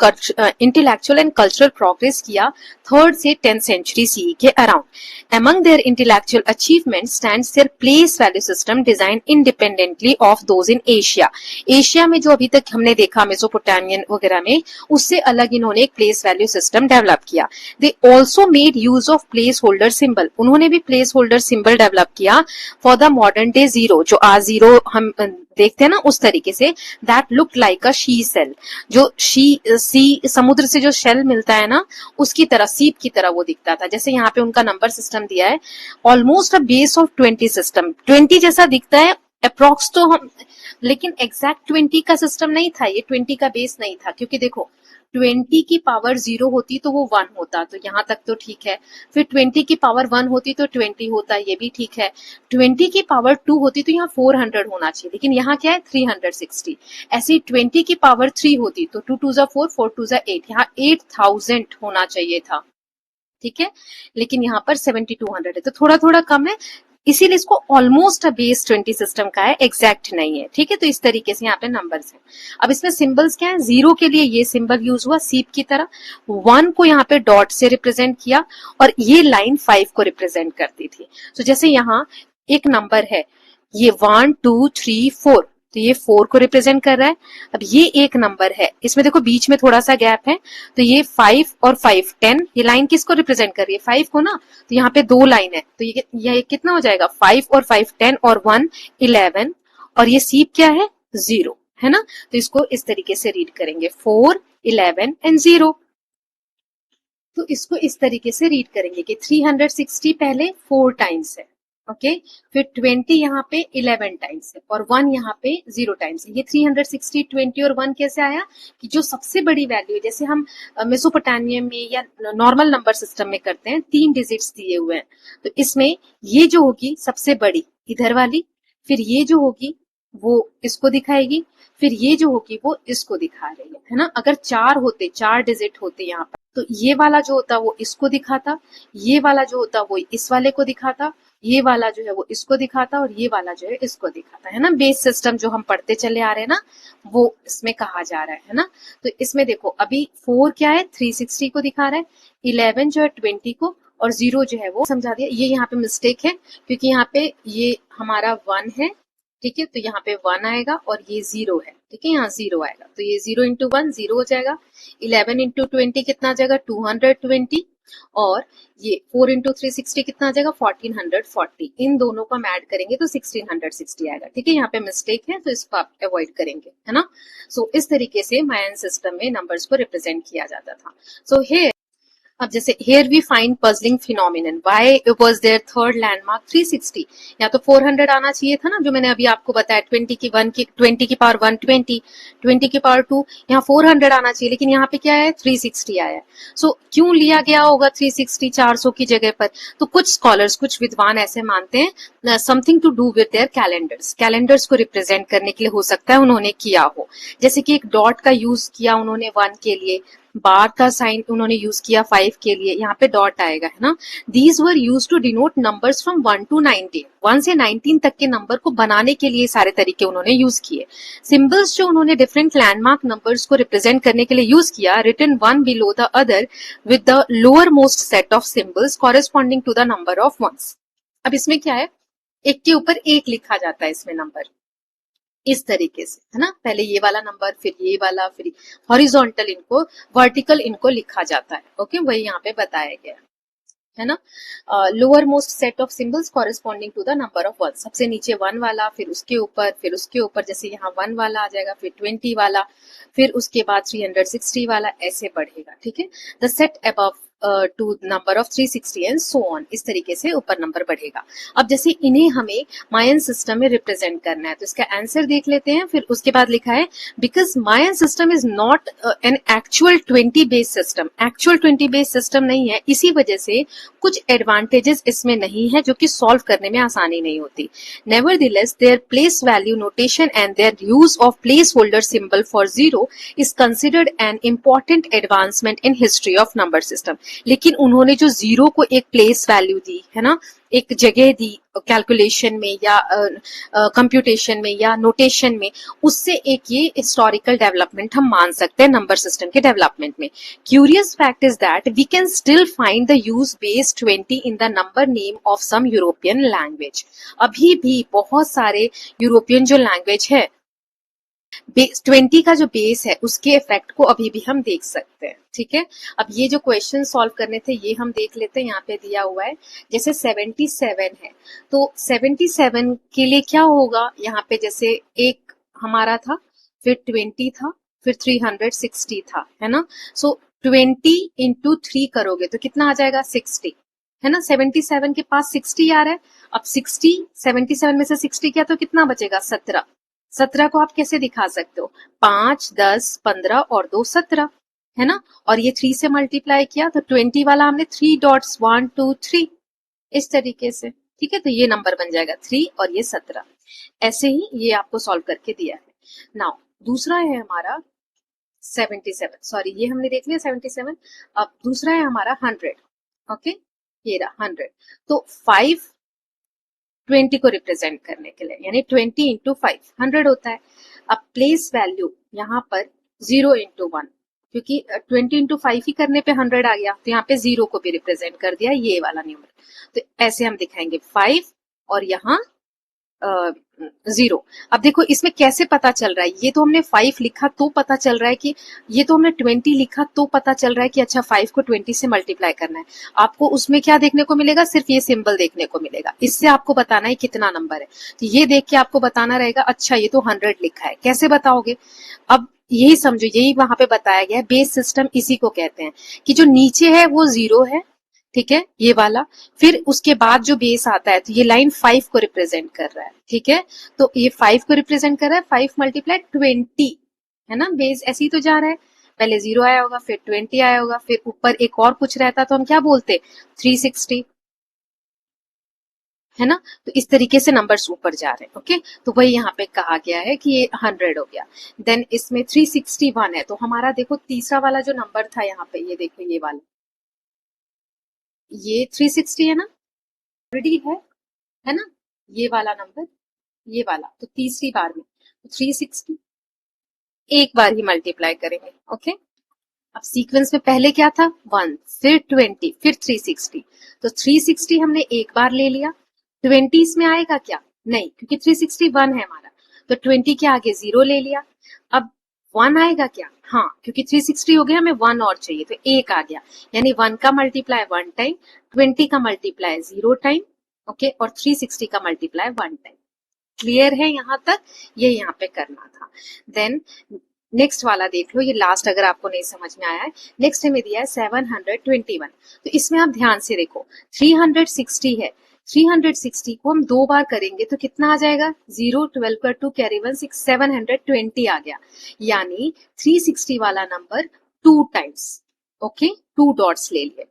एंड कल्चरल प्रोग्रेस किया 3rd से 10th सेंचुरी सीई के around. Among their intellectual achievements stands their place value system designed independently of those in Asia. Asia में जो अभी तक हमने देखा मेसोपोटामियन वगैरह में, उससे अलग इन्होंने एक प्लेस वैल्यू सिस्टम डेवलप किया। They also made use of place holder symbol, उन्होंने भी प्लेस होल्डर सिंबल डेवलप किया for the modern day zero, जो आज जीरो हम देखते हैं ना उस तरीके से, that look like a sea shell, जो सी समुद्र से जो शेल मिलता है ना उसकी तरह, सीप की तरह वो दिखता था। जैसे यहाँ पे उनका नंबर सिस्टम दिया है, almost a base of 20 system, 20 जैसा दिखता है अप्रोक्स, तो हम, लेकिन एग्जैक्ट 20 का सिस्टम नहीं था, ये 20 का बेस नहीं था, क्योंकि देखो 20 की पावर 0 होती तो वो 1 होता, तो यहाँ तक तो ठीक है। फिर 20 की पावर 1 होती तो 20 होता, ये भी ठीक है। 20 की पावर 2 होती तो यहाँ 400 होना चाहिए, लेकिन यहाँ क्या है 360। ऐसे ही 20 की पावर 3 होती तो 2 2 4, 4 2 8, यहाँ 8000 होना चाहिए था, ठीक है। लेकिन यहाँ पर 7200 है, तो थोड़ा थोड़ा कम है, इसीलिए इसको ऑलमोस्ट अ बेस 20 सिस्टम का है, एग्जैक्ट नहीं है, ठीक है। तो इस तरीके से यहाँ पे नंबर्स हैं। अब इसमें सिंबल्स क्या है, 0 के लिए ये सिंबल यूज हुआ सीप की तरह, 1 को यहाँ पे डॉट से रिप्रेजेंट किया, और ये लाइन 5 को रिप्रेजेंट करती थी। तो जैसे यहाँ एक नंबर है, ये 1 2 3 4, तो ये 4 को रिप्रेजेंट कर रहा है। अब ये एक नंबर है, इसमें देखो बीच में थोड़ा सा गैप है, तो ये 5 और 5 10, ये लाइन किसको रिप्रेजेंट कर रही है? 5 को ना। तो यहाँ पे 2 लाइन है, तो ये कितना हो जाएगा? 5 और 5 10 और 1 11, और ये सीप क्या है? 0 है ना। तो इसको इस तरीके से रीड करेंगे 4 11 एंड 0। तो इसको इस तरीके से रीड करेंगे कि 360 पहले 4 टाइम्स है, ओके, फिर 20 यहाँ पे 11 टाइम्स है और 1 यहाँ पे 0 टाइम्स है। ये 360 20 और 1 कैसे आया? कि जो सबसे बड़ी वैल्यू है, जैसे हम मेसोपोटामियम में या नॉर्मल नंबर सिस्टम में करते हैं, 3 डिजिट्स दिए हुए हैं, तो इसमें ये जो होगी सबसे बड़ी इधर वाली, फिर ये जो होगी वो इसको दिखाएगी, फिर ये जो होगी वो इसको दिखा रही है ना। अगर 4 होते, 4 डिजिट होते यहाँ पर, तो ये वाला जो होता वो इसको दिखाता, ये वाला जो होता वो इस वाले को दिखाता, ये वाला जो है वो इसको दिखाता, और ये वाला जो है इसको दिखाता, है ना। बेस सिस्टम जो हम पढ़ते चले आ रहे हैं ना, वो इसमें कहा जा रहा है ना। तो इसमें देखो अभी 4 क्या है? 360 को दिखा रहा है, 11 जो है 20 को, और 0 जो है वो समझा दिया। ये यहाँ पे मिस्टेक है, क्योंकि यहाँ पे ये हमारा 1 है, ठीक है, तो यहाँ पे 1 आएगा और ये 0 है, ठीक है, यहाँ 0 आएगा, तो ये 0 इंटू 1 0 हो जाएगा। 11 इंटू 20 कितना आ जाएगा? 220, और ये 4 इंटू 360 कितना आ जाएगा? 1440। इन दोनों को हम ऐड करेंगे तो 1660 आएगा, ठीक है। यहाँ पे मिस्टेक है तो इसको आप अवॉइड करेंगे, है ना। सो इस तरीके से मायन सिस्टम में नंबर्स को रिप्रेजेंट किया जाता था। सो here, अब जैसे here we find puzzling phenomenon, why was their third landmark 360? या तो 400 आना चाहिए था ना, जो मैंने अभी आपको बताया, 20 की 1 की 20 की पावर 120, 20 की पावर 2, यहाँ 400 आना चाहिए, लेकिन यहाँ पे क्या है? 360 आया है। सो क्यों लिया गया होगा 360 400 की जगह पर? तो कुछ स्कॉलर्स, कुछ विद्वान ऐसे मानते हैं something to do with their calendars, calendars को रिप्रेजेंट करने के लिए हो सकता है उन्होंने किया हो। जैसे कि एक डॉट का यूज किया उन्होंने 1 के लिए, बार का साइन उन्होंने यूज किया 5 के लिए, यहाँ पे डॉट आएगा, है ना। These were used to denote numbers from 1 to 19, 1 से 19 तक के नंबर को बनाने के लिए सारे तरीके उन्होंने यूज किए। सिंबल्स जो उन्होंने डिफरेंट लैंडमार्क नंबर्स को रिप्रेजेंट करने के लिए यूज किया, written one below the other with the lowermost set of symbols corresponding to the number of ones. अब इसमें क्या है? एक के ऊपर एक लिखा जाता है इसमें नंबर, इस तरीके से, है ना। पहले ये वाला नंबर, फिर ये वाला, फिर हॉरिजॉन्टल इनको, वर्टिकल इनको लिखा जाता है, ओके, वही यहाँ पे बताया गया है ना। Lowermost set of symbols corresponding to the number of one, सबसे नीचे 1 वाला, फिर उसके ऊपर, फिर उसके ऊपर, जैसे यहाँ 1 वाला आ जाएगा, फिर 20 वाला, फिर उसके बाद 360 वाला, ऐसे बढ़ेगा, ठीक है। The set above to number of 360 and so on, इस तरीके से ऊपर नंबर बढ़ेगा। अब जैसे इन्हें हमें मायन सिस्टम में रिप्रेजेंट करना है, तो इसका आंसर देख लेते हैं। फिर उसके बाद लिखा है, because Mayan system is not an actual 20 base system, actual 20 base system नहीं है, इसी वजह से कुछ एडवांटेजेस इसमें नहीं है जो कि सॉल्व करने में आसानी नहीं होती। Nevertheless their place value notation and their use of place holder symbol for 0 is considered an important advancement in history of number system। लेकिन उन्होंने जो 0 को एक प्लेस वैल्यू दी है ना, एक जगह दी कैलकुलेशन में या कंप्यूटेशन में या नोटेशन में, उससे एक ये हिस्टोरिकल डेवलपमेंट हम मान सकते हैं नंबर सिस्टम के डेवलपमेंट में। Curious fact is that we can still find the use base 20 in the number name of some European language. अभी भी बहुत सारे यूरोपियन जो लैंग्वेज है, 20 का जो बेस है उसके इफेक्ट को अभी भी हम देख सकते हैं, ठीक है। अब ये जो क्वेश्चन सॉल्व करने थे ये हम देख लेते हैं, यहाँ पे दिया हुआ है जैसे 77 है, तो 77 के लिए क्या होगा? यहाँ पे जैसे एक हमारा था, फिर 20 था, फिर 360 था, है ना। सो 20 इंटू 3 करोगे तो कितना आ जाएगा? 60, है ना। 77 के पास 60 आ रहा है। अब 60, 77 में से 60 किया तो कितना बचेगा? 17। 17 को आप कैसे दिखा सकते हो? 5 10 15 और 2 17, है ना। और ये 3 से मल्टीप्लाई किया तो 20 वाला हमने 3 डॉट्स 1 2 3 इस तरीके से, ठीक है। तो ये नंबर बन जाएगा 3 और ये 17। ऐसे ही ये आपको सॉल्व करके दिया है। नाउ दूसरा है हमारा 77, सॉरी ये हमने देख लिया 77। अब दूसरा है हमारा 100, ओके, ये रहा 100। तो 5 20 को रिप्रेजेंट करने के लिए, यानी 20 इंटू 5 100 होता है। अब प्लेस वैल्यू यहाँ पर 0 इंटू 1, क्योंकि 20 इंटू 5 ही करने पे 100 आ गया, तो यहाँ पे 0 को भी रिप्रेजेंट कर दिया, ये वाला न्यूमर। तो ऐसे हम दिखाएंगे 5 और यहाँ जीरो। अब देखो इसमें कैसे पता चल रहा है, ये तो हमने 5 लिखा तो पता चल रहा है कि, ये तो हमने 20 लिखा तो पता चल रहा है कि अच्छा 5 को 20 से मल्टीप्लाई करना है। आपको उसमें क्या देखने को मिलेगा, सिर्फ ये सिंबल देखने को मिलेगा, इससे आपको बताना है कितना नंबर है। तो ये देख के आपको बताना रहेगा अच्छा ये तो 100 लिखा है, कैसे बताओगे। अब यही समझो, यही वहां पे बताया गया है, बेस सिस्टम इसी को कहते हैं कि जो नीचे है वो जीरो है, ठीक है, ये वाला, फिर उसके बाद जो बेस आता है तो ये लाइन 5 को रिप्रेजेंट कर रहा है, ठीक है, तो ये 5 को रिप्रेजेंट कर रहा है, 5 मल्टीप्लाई 20, है ना, बेस ऐसे ही तो जा रहा है, पहले 0 आया होगा, फिर 20 आया होगा, फिर ऊपर एक और कुछ रहता तो हम क्या बोलते, 360, है ना। तो इस तरीके से नंबर्स ऊपर जा रहे हैं, ओके, तो वही यहाँ पे कहा गया है कि ये 100 हो गया। देन इसमें 361 है, तो हमारा देखो तीसरा वाला जो नंबर था यहाँ पे, ये देखो ये वाला, ये 360 है ना, ऑलरेडी है ना, ये वाला नंबर, ये वाला, तो तीसरी बार में तो 360 एक बार ही मल्टीप्लाई करेंगे, ओके। अब सीक्वेंस में पहले क्या था, 1, फिर 20, फिर 360, तो 360 हमने एक बार ले लिया, 20 इसमें आएगा क्या, नहीं, क्योंकि 361 है हमारा, तो 20 के आगे 0 ले लिया। अब 1 आएगा क्या, हाँ, क्योंकि 360 हो गया, हमें 1 और चाहिए, तो एक आ गया, यानी 1 का मल्टीप्लाई 1 टाइम, 20 का मल्टीप्लाई 0 टाइम, ओके, और 360 का मल्टीप्लाई 1 टाइम। क्लियर है यहाँ तक, ये यहाँ पे करना था। देन नेक्स्ट वाला देख लो, ये लास्ट अगर आपको नहीं समझ में आया है, नेक्स्ट हमें दिया है 721, तो इसमें आप ध्यान से देखो, 360 है, 360 को हम दो बार करेंगे तो कितना आ जाएगा, 0, 12 का 2 कैरी 1 6, 720 आ गया, यानी 360 वाला नंबर 2 टाइम्स, ओके, 2 डॉट्स ले लिए।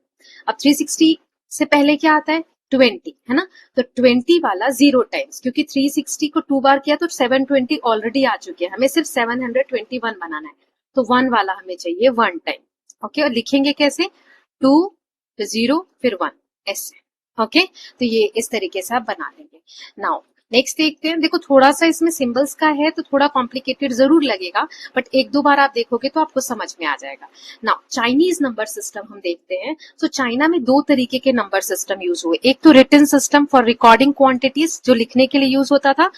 अब 360 से पहले क्या आता है, 20, है ना, तो 20 वाला 0 टाइम्स, क्योंकि 360 को 2 बार किया तो 720 ऑलरेडी आ चुके हैं, हमें सिर्फ 721 बनाना है, तो 1 वाला हमें चाहिए 1 टाइम, ओके, और लिखेंगे कैसे, 2 फिर 0 फिर 1, ऐसे, ओके, तो ये इस तरीके से आप बना लेंगे। नाउ नेक्स्ट देखते हैं, देखो थोड़ा सा इसमें सिंबल्स का है तो थोड़ा कॉम्प्लिकेटेड जरूर लगेगा, बट एक दो बार आप देखोगे तो आपको समझ में आ जाएगा। नाउ चाइनीज नंबर सिस्टम हम देखते हैं, तो चाइना में दो तरीके के नंबर सिस्टम यूज हुए, एक तो written system for recording quantities, जो लिखने के लिए यूज होता था,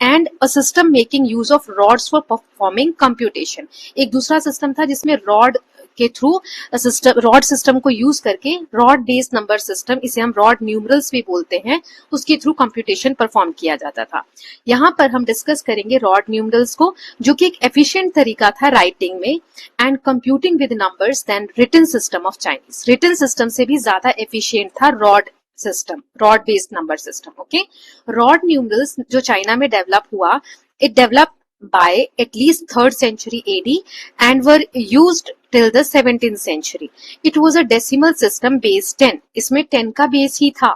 and a system making use of rods for performing computation, एक दूसरा सिस्टम था जिसमें रॉड के थ्रू सिस्टम, रॉड सिस्टम को यूज करके, रॉड बेस्ड नंबर सिस्टम, इसे हम रॉड न्यूमरल्स भी बोलते हैं, उसके थ्रू कंप्यूटेशन परफॉर्म किया जाता था। यहाँ पर हम डिस्कस करेंगे रॉड न्यूमरल्स को, जो कि एक एफिशिएंट तरीका था राइटिंग में and computing with numbers than written system of Chinese. Written system से भी ज्यादा एफिशिएंट था rod system, rod based number system, okay. Rod numerals जो चाइना में डेवलप हुआ, it develop by at least 3rd century AD and were used till the 17th century. It was a decimal system based 10. इसमें 10 का base ही था,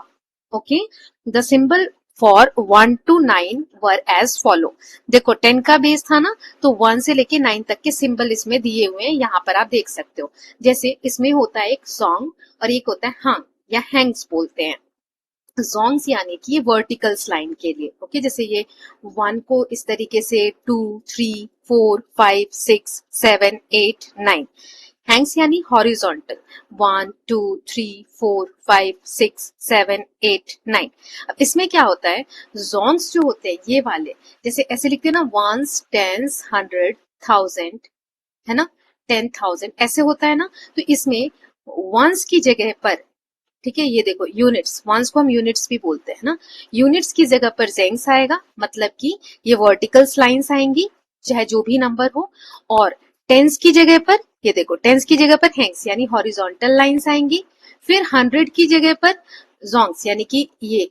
okay? The symbol for 1 to 9 were as follow. देखो 10 का base था ना, तो 1 से लेके 9 तक के सिंबल इसमें दिए हुए हैं, यहाँ पर आप देख सकते हो। जैसे इसमें होता है एक सॉन्ग और एक होता है हंग या हैंग्स बोलते हैं। जोंग्स यानी कि ये वर्टिकल्स लाइन के लिए, ओके, जैसे ये 1 को इस तरीके से 2, 3, 4, 5, 6, 7, 8, 9। हैंग्स यानी हॉरिजॉन्टल, 1, 2, 3, 4, 5, 6, 7, 8, 9। अब इसमें क्या होता है, जोंग्स जो होते हैं ये वाले, जैसे ऐसे लिखते हैं ना, वंस, टेंस, 100, 1000, है ना, 10,000 ऐसे होता है ना, तो इसमें वंस की जगह पर, ठीक है, ये देखो यूनिट्स, वंस को हम यूनिट्स भी बोलते हैं ना, यूनिट्स की जगह पर जेंग्स आएगा, मतलब कि ये वर्टिकल्स लाइंस आएंगी चाहे जो भी नंबर हो, और टेंस की जगह पर, ये देखो टेंस की जगह पर हैंग्स यानी हॉरिजॉन्टल लाइंस आएंगी, फिर 100 की जगह पर जोंग्स यानी कि ये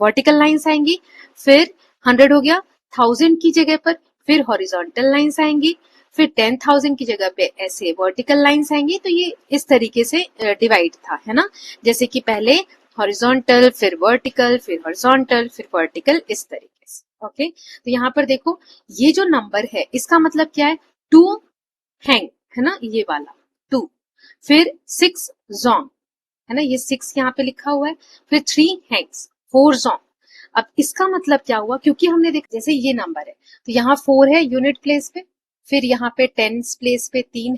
वर्टिकल लाइंस आएंगी, फिर 100 हो गया, 1000 की जगह पर फिर हॉरिजॉन्टल लाइंस आएंगी, फिर 10,000 की जगह पे ऐसे वर्टिकल लाइंस आएंगी, तो ये इस तरीके से डिवाइड था, है ना, जैसे कि पहले हॉरिजॉन्टल फिर वर्टिकल फिर हॉरिजॉन्टल फिर वर्टिकल, इस तरीके से, ओके। तो यहाँ पर देखो ये जो नंबर है इसका मतलब क्या है, 2 हैंग, है ना, ये वाला 2, फिर 6 जोंग, है ना, ये 6 यहाँ पे लिखा हुआ है, फिर 3 हैंग्स, 4 जोंग। अब इसका मतलब क्या हुआ, क्योंकि हमने देखा जैसे ये नंबर है तो यहाँ 4 है यूनिट प्लेस पे, फिर यहाँ पे टेंस प्लेस पे 3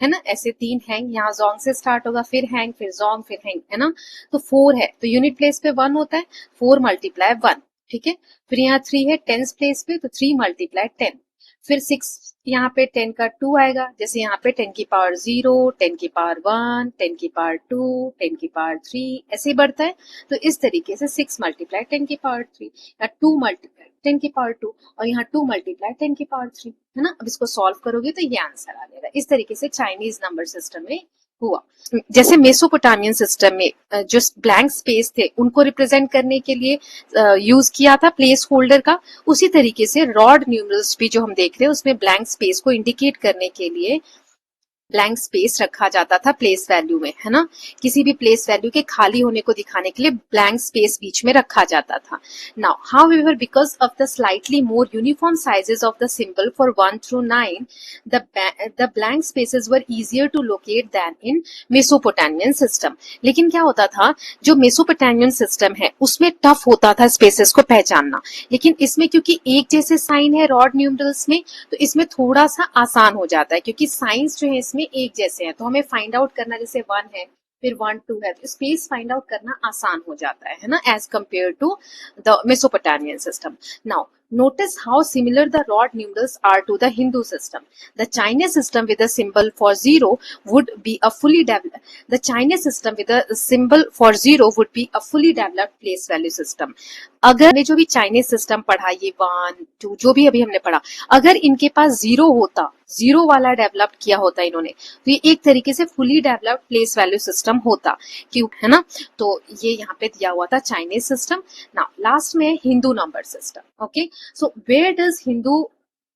है ना, ऐसे 3 हैंग, यहाँ जोंग से स्टार्ट होगा, फिर हैंग फिर जोंग फिर हैंग, है ना, तो 4 है तो यूनिट प्लेस पे 1 होता है, 4 मल्टीप्लाई 1, ठीक है। फिर यहाँ 3 है 10th प्लेस पे, तो 3 मल्टीप्लाई 10। फिर 6 यहाँ पे 10 का 2 आएगा, जैसे यहाँ पे 10 की पावर 0, 10 की पावर 1, 10 की पावर 2, 10 की पावर 3, ऐसे ही बढ़ता है। तो इस तरीके से 6 मल्टीप्लाई 10 की पावर 3, या 2 मल्टीप्लाई 10 की पावर 2, और यहाँ 2 मल्टीप्लाई 10 की पावर 3, है ना। अब इसको सॉल्व करोगे तो ये आंसर आ जाएगा। इस तरीके से चाइनीज नंबर सिस्टम में हुआ। जैसे मेसोपोटामियन सिस्टम में जो ब्लैंक स्पेस थे उनको रिप्रेजेंट करने के लिए यूज किया था प्लेस होल्डर का, उसी तरीके से रॉड न्यूमरल्स भी जो हम देख रहे हैं उसमें ब्लैंक स्पेस को इंडिकेट करने के लिए ब्लैंक स्पेस रखा जाता था प्लेस वैल्यू में, है ना। किसी भी प्लेस वैल्यू के खाली होने को दिखाने के लिए ब्लैंक स्पेस बीच में रखा जाता था। Now however because of the slightly more uniform sizes of the symbol for 1 through 9 the blank spaces were easier to locate than in Mesopotamian system. लेकिन क्या होता था, जो मेसोपोटामियन सिस्टम है उसमें टफ होता था स्पेसेस को पहचानना, लेकिन इसमें क्योंकि एक जैसे साइन है रॉड न्यूमरल्स में, तो इसमें थोड़ा सा आसान हो जाता है, क्योंकि साइंस जो है इसमें एक जैसे हैं। तो हमें फाइंड आउट करना, जैसे 1 है फिर 1 2 है, तो स्पेस फाइंड आउट करना आसान हो जाता है ना, as compare to the Mesopotamian system. Now notice how similar the rod numerals are to the Hindu system. The Chinese system with a symbol for 0 would be a fully developed the Chinese system with a symbol for 0 would be a fully developed place value system. अगर हमने जो भी Chinese system पढ़ा, ये 1 2 जो भी अभी हमने पढ़ा, अगर इनके पास 0 होता, 0 वाला डेवलप किया होता इन्होंने, तो ये एक तरीके से fully developed place value system होता, क्यों, है ना। तो ये यहाँ पे दिया हुआ था चाइनीज सिस्टम। नाउ लास्ट में Hindu number system. Okay, so where does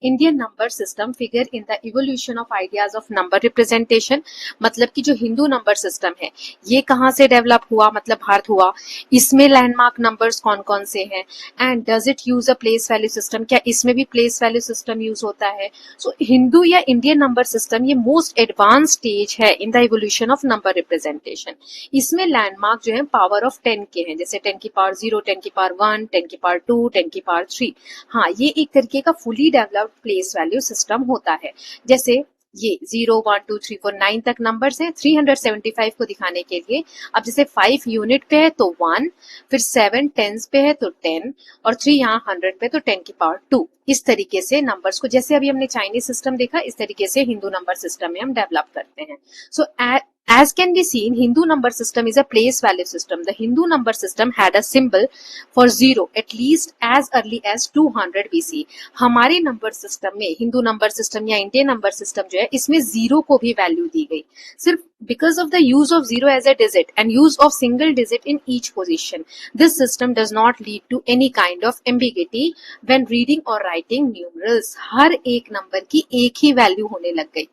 Indian number system figure in the evolution of ideas of number representation? मतलब कि जो हिंदू नंबर सिस्टम है ये कहाँ से डेवलप हुआ, मतलब भारत हुआ, इसमें लैंडमार्क नंबर्स कौन कौन से हैं, and does it use a place value system, क्या इसमें भी प्लेस वैल्यू सिस्टम यूज होता है। सो हिंदू या इंडियन नंबर सिस्टम ये मोस्ट एडवांस स्टेज है in the evolution of number representation. इसमें लैंडमार्क जो है पावर ऑफ 10 के हैं, जैसे 10 की पावर 0, 10 की पावर 1, 10 की पावर 2, 10 की पावर 3। हाँ, ये एक तरीके का fully developed place value system होता है। जैसे ये 0 1 2 3 4 9 तक नंबर्स हैं, 375 को दिखाने के लिए अब जैसे 5 यूनिट पे है तो 1, फिर 7 टेंस पे है तो 10, और 3 यहाँ 100 पे तो 10 की पावर 2। इस तरीके से नंबर्स को, जैसे अभी हमने चाइनीज सिस्टम देखा, इस तरीके से हिंदू नंबर सिस्टम में हम डेवलप करते हैं। सो as can be seen, Hindu number system is a place value system. The Hindu number system had a symbol for 0 at least as early as 200 BC. हमारे number system में, Hindu number system या Indian number system जो है, इसमें 0 को भी value दी गई, सिर्फ because of the use of 0 as a digit and use of single digit in each position. This system does not lead to any kind of ambiguity when reading or writing numerals. हर एक number की एक ही value होने लग गई।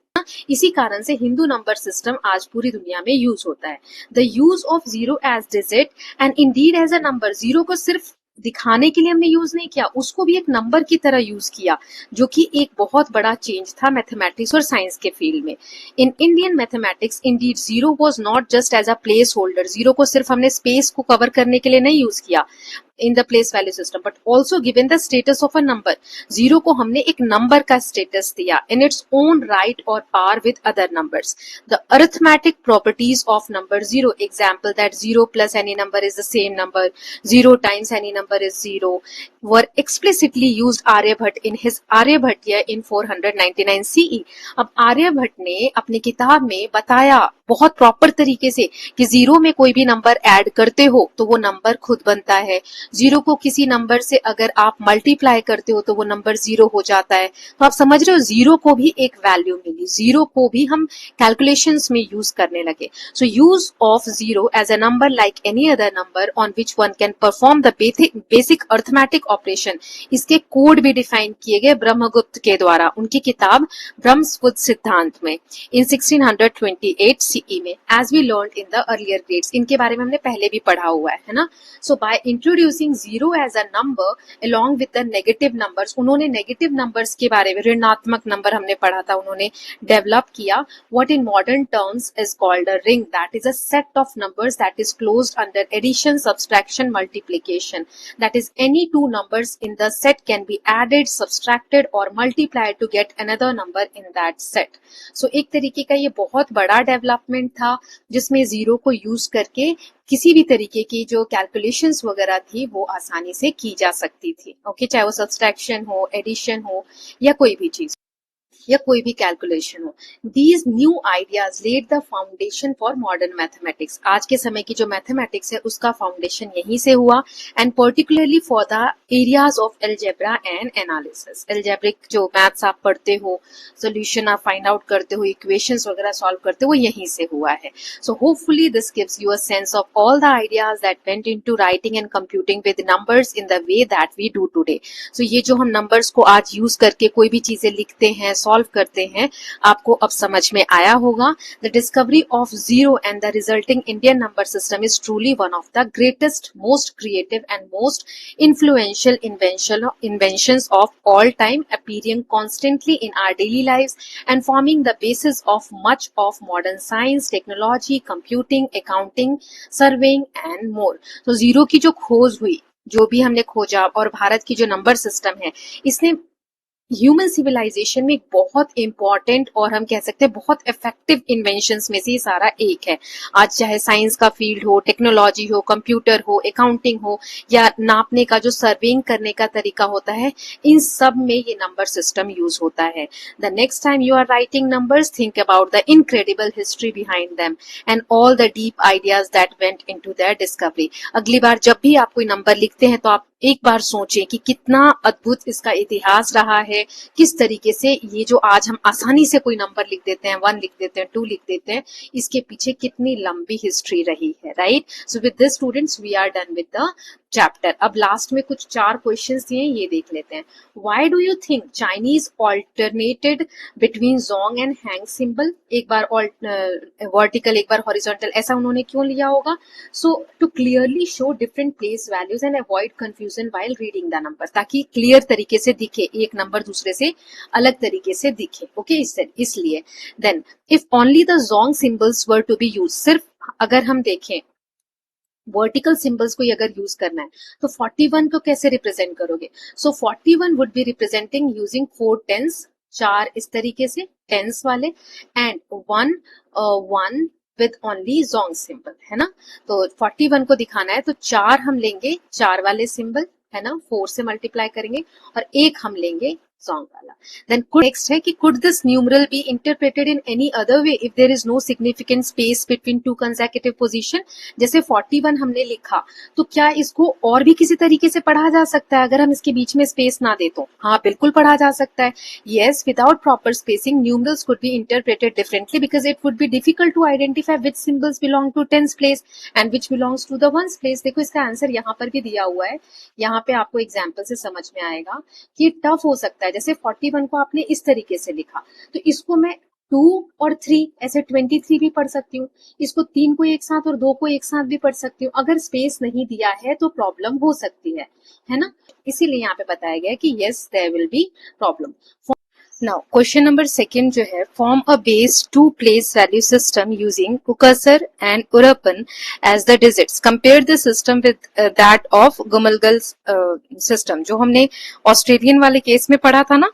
इसी कारण से Hindu number system आज पूरी दुनिया में यूज होता है। The use of 0 as digit and indeed as a number, 0 को सिर्फ दिखाने के लिए हमने यूज नहीं किया, उसको भी एक नंबर की तरह यूज किया, जो कि एक बहुत बड़ा चेंज था मैथमेटिक्स और साइंस के फील्ड में। In Indian mathematics indeed 0 was not just as a place holder, 0 को सिर्फ हमने स्पेस को कवर करने के लिए नहीं यूज किया in the place value system, but also given the status of a number. 0 को हमने एक नंबर का स्टेटस दिया in its own right or par with other numbers. The arithmetic properties of number 0, example that 0 plus any number is the same number, 0 times any number is 0, were explicitly used Aryabhat in his Aryabhatiya in 499 CE. अब आर्यभट्ट ने अपनी किताब में बताया बहुत proper तरीके से कि 0 में कोई भी नंबर ऐड करते हो तो वो नंबर खुद बनता है, 0 को किसी नंबर से अगर आप मल्टीप्लाई करते हो तो वो नंबर 0 हो जाता है। तो आप समझ रहे हो, 0 को भी एक वैल्यू मिली, 0 को भी हम कैलकुलेशंस में यूज करने लगे। So use of 0 as a number like any other number on which one can perform the basic arithmetic operation, इसके कोड भी डिफाइन किए गए ब्रह्मगुप्त के द्वारा उनकी किताब ब्रह्मस्पुत सिद्धांत में इन 1628 CE में, as we learn in the earlier grades. इनके बारे में हमने पहले भी पढ़ा हुआ है ना। So by introducing 0 as a number along with the negative numbers, उन्होंने नेगेटिव नंबर्स के बारे में, ऋणात्मक नंबर हमने पढ़ा था, उन्होंने डेवलप किया what in modern terms is called a ring, that is a set of numbers that is closed under addition, subtraction, multiplication, that is any two numbers in the set can be added, subtracted or multiplied to get another number in that set. So एक तरीके का ये बहुत बड़ा development था जिसमें 0 को use करके किसी भी तरीके की जो कैलकुलेशंस वगैरह थी वो आसानी से की जा सकती थी। ओके, चाहे वो सब्सट्रैक्शन हो, एडिशन हो या कोई भी चीज या कोई भी कैलकुलेशन हो। These new ideas laid the foundation for modern mathematics. आज के समय की जो मैथमेटिक्स है उसका फाउंडेशन यहीं से हुआ, and particularly for the areas of algebra and analysis. Algebraic जो मैथ्स आप पढ़ते हो, सोल्यूशन आप फाइंड आउट करते हो, इक्वेशंस वगैरह सॉल्व करते हो, वो यहीं से हुआ है। So hopefully this gives you a sense of all the ideas that went into writing and computing with numbers in the way that we do today. So ये जो हम नंबर्स को आज यूज करके कोई भी चीजें लिखते हैं, सॉल्व करते हैं, आपको अब समझ में आया होगा। The discovery of zero and the resulting Indian number system is truly one of the greatest, most creative and most influential inventions of all time, appearing constantly in our daily lives and forming the basis of much of modern science, technology, computing, accounting, surveying and more. तो zero की जो खोज हुई, जो भी हमने खोजा, और भारत की जो नंबर सिस्टम है, इसने ह्यूमन सिविलाइजेशन में एक बहुत इंपॉर्टेंट और हम कह सकते हैं बहुत इफेक्टिव इन्वेंशंस में से ये सारा एक है। आज चाहे साइंस का फील्ड हो, टेक्नोलॉजी हो, कंप्यूटर हो, अकाउंटिंग हो, या नापने का जो सर्वेइंग करने का तरीका होता है, इन सब में ये नंबर सिस्टम यूज होता है। The next time you are writing numbers, think about the incredible history behind them and all the deep ideas that went into their discovery. अगली बार जब भी आप कोई नंबर लिखते हैं तो आप एक बार सोचें कि कितना अद्भुत इसका इतिहास रहा है, किस तरीके से ये जो आज हम आसानी से कोई नंबर लिख देते हैं, 1 लिख देते हैं, 2 लिख देते हैं, इसके पीछे कितनी लंबी हिस्ट्री रही है, right. So with this students we are done with the chapter. अब लास्ट में कुछ 4 क्वेश्चंस दिए, ये देख लेते हैं। Why do you think Chinese alternated between zong and heng symbol? एक बार वर्टिकल, एक बार हॉरिजॉन्टल, ऐसा उन्होंने क्यों लिया होगा? So to clearly show different place values and avoid confusion while reading the number, ताकि क्लियर तरीके से दिखे, एक नंबर दूसरे से अलग तरीके से दिखे। ओके, इसलिए then if only the zong symbols were to be use, सिर्फ अगर हम देखें वर्टिकल सिंबल्स को अगर यूज करना है तो 41 को कैसे रिप्रेजेंट करोगे? So 41 would be representing using 4 tens, 4 इस तरीके से टेंस वाले, and 1 with only zong symbol, है ना। तो 41 को दिखाना है तो 4 हम लेंगे, 4 वाले सिंबल, है ना, 4 से मल्टीप्लाई करेंगे, और 1 हम लेंगे जोंग वाला। देन नेक्स्ट है कि could this numeral be interpreted in any other way if there is no significant space between two consecutive position? जैसे 41 हमने लिखा, तो क्या इसको और भी किसी तरीके से पढ़ा जा सकता है अगर हम इसके बीच में स्पेस ना दे तो? हाँ, बिल्कुल पढ़ा जा सकता है। Yes, without proper spacing, numerals could be interpreted differently because it would be difficult to identify which symbols belong to tens place and which belongs to the ones place। देखो इसका आंसर यहाँ पर भी दिया हुआ है, यहाँ पे आपको एग्जाम्पल से समझ में आएगा कि टफ हो सकता है। जैसे 41 को आपने इस तरीके से लिखा, तो इसको मैं 2 और 3 ऐसे 23 भी पढ़ सकती हूँ, इसको 3 को एक साथ और 2 को एक साथ भी पढ़ सकती हूँ। अगर स्पेस नहीं दिया है तो प्रॉब्लम हो सकती है ना। इसीलिए यहाँ पे बताया गया कि yes there will be problem. Now, question number 2 जो है, form a base 2 place value system using Ukasar and Urappan as the digits. Compare the system with that of Gumalgal's system. जो हमने ऑस्ट्रेलियन वाले केस में पढ़ा था ना,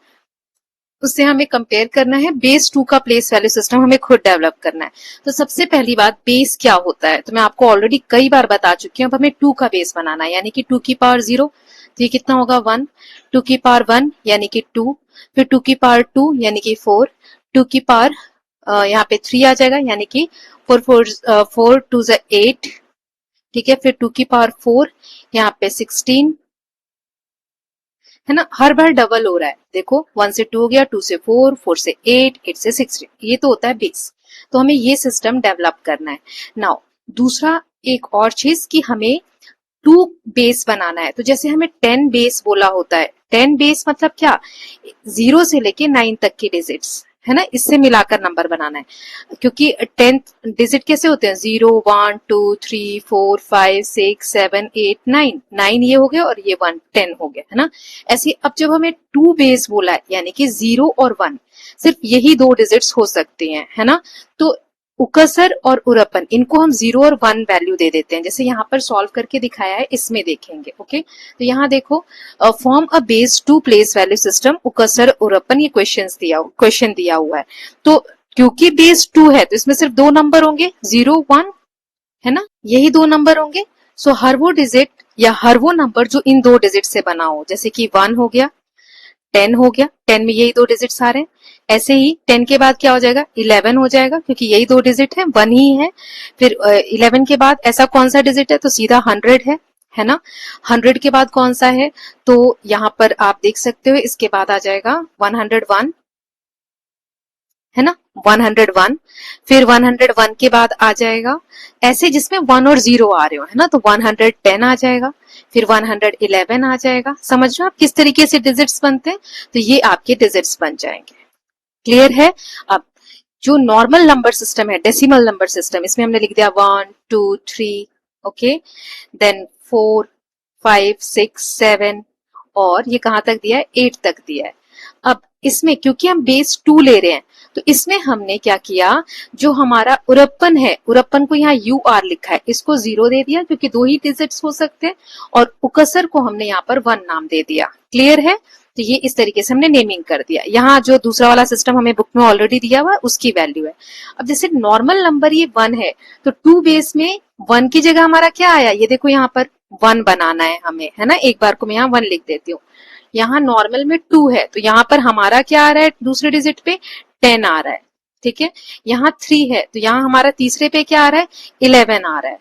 उससे हमें कंपेयर करना है। बेस 2 का प्लेस वैल्यू सिस्टम हमें खुद डेवलप करना है। तो सबसे पहली बात, बेस क्या होता है तो मैं आपको ऑलरेडी कई बार बता चुकी हूँ। अब हमें 2 का बेस बनाना है, यानी कि 2 की पावर 0, तो ये कितना होगा 1, 2 की पावर 1 यानी कि 2, फिर 2 की पावर 2 यानी कि 4, 2 की पावर यहाँ पे 3 आ जाएगा, यानी कि 4 2 8, ठीक है। फिर 2 की पावर 4 यहाँ पे 16, है ना। हर बार डबल हो रहा है, देखो 1 से 2 हो गया, 2 से 4, 4 से 8, 8 से 16, ये तो होता है बेस। तो हमें ये सिस्टम डेवलप करना है। नाउ दूसरा एक और चीज कि हमें 2 बेस बनाना है। तो जैसे हमें 10 बेस बोला होता है, 10 बेस मतलब क्या, 0 से लेके 9 तक की डिजिट्स, है ना, इससे मिलाकर नंबर बनाना है। क्योंकि 10th डिजिट कैसे होते हैं, 0 1 2 3 4 5 6 7 8 9, 9 ये हो गया और ये 1 10 हो गया, है ना। ऐसे अब जब हमें 2 बेस बोला है, यानी कि 0 और 1, सिर्फ यही 2 डिजिट्स हो सकते हैं, है ना। तो उकसर और उरपन, इनको हम 0 और 1 वैल्यू दे देते हैं। जैसे यहाँ पर सॉल्व करके दिखाया है, इसमें देखेंगे। ओके, तो यहाँ देखो, form a base 2 place value system उकसर उरपन, ये क्वेश्चन दिया हुआ है। तो क्योंकि बेस 2 है तो इसमें सिर्फ 2 नंबर होंगे, 0 1, है ना, यही दो नंबर होंगे। सो हर वो डिजिट या हर वो नंबर जो इन दो डिजिट से बना हो, जैसे कि 1 हो गया, 10 हो गया, 10 में यही दो डिजिट्स आ रहे हैं। ऐसे ही 10 के बाद क्या हो जाएगा, 11 हो जाएगा, क्योंकि यही दो डिजिट है, 1 ही है। फिर 11 के बाद ऐसा कौन सा डिजिट है, तो सीधा 100 है ना। 100 के बाद कौन सा है, तो यहाँ पर आप देख सकते हो, इसके बाद आ जाएगा 101, है ना, 101। फिर 101 के बाद आ जाएगा ऐसे जिसमें 1 और 0 आ रहे हो, है ना, तो 110 आ जाएगा। फिर 111 आ जाएगा। समझ रहे हो आप किस तरीके से डिजिट्स बनते हैं, तो ये आपके डिजिट्स बन जाएंगे। क्लियर है। अब जो नॉर्मल नंबर सिस्टम है, डेसिमल नंबर सिस्टम, इसमें हमने लिख दिया 1 2 3, ओके, देन 4 5 6 7, और ये कहां तक दिया है, 8 तक दिया है। अब इसमें क्योंकि हम बेस 2 ले रहे हैं, तो इसमें हमने क्या किया, जो हमारा उरप्पन है, उरप्पन को यहाँ यू आर लिखा है, इसको 0 दे दिया, क्योंकि दो ही डिजिट्स हो सकते हैं, और उकसर को हमने यहाँ पर 1 नाम दे दिया। क्लियर है। तो ये इस तरीके से हमने नेमिंग कर दिया। यहाँ जो दूसरा वाला सिस्टम हमें बुक में ऑलरेडी दिया हुआ है, उसकी वैल्यू है। अब जैसे नॉर्मल नंबर ये 1 है, तो 2 बेस में 1 की जगह हमारा क्या आया, ये देखो यहाँ पर 1 बनाना है हमें, है ना। एक बार को मैं यहाँ 1 लिख देती हूँ। यहाँ नॉर्मल में 2 है, तो यहाँ पर हमारा क्या आ रहा है, दूसरे डिजिट पे 10 आ रहा है, ठीक है। यहाँ 3 है, तो यहाँ हमारा तीसरे पे क्या आ रहा है, 11 आ रहा है,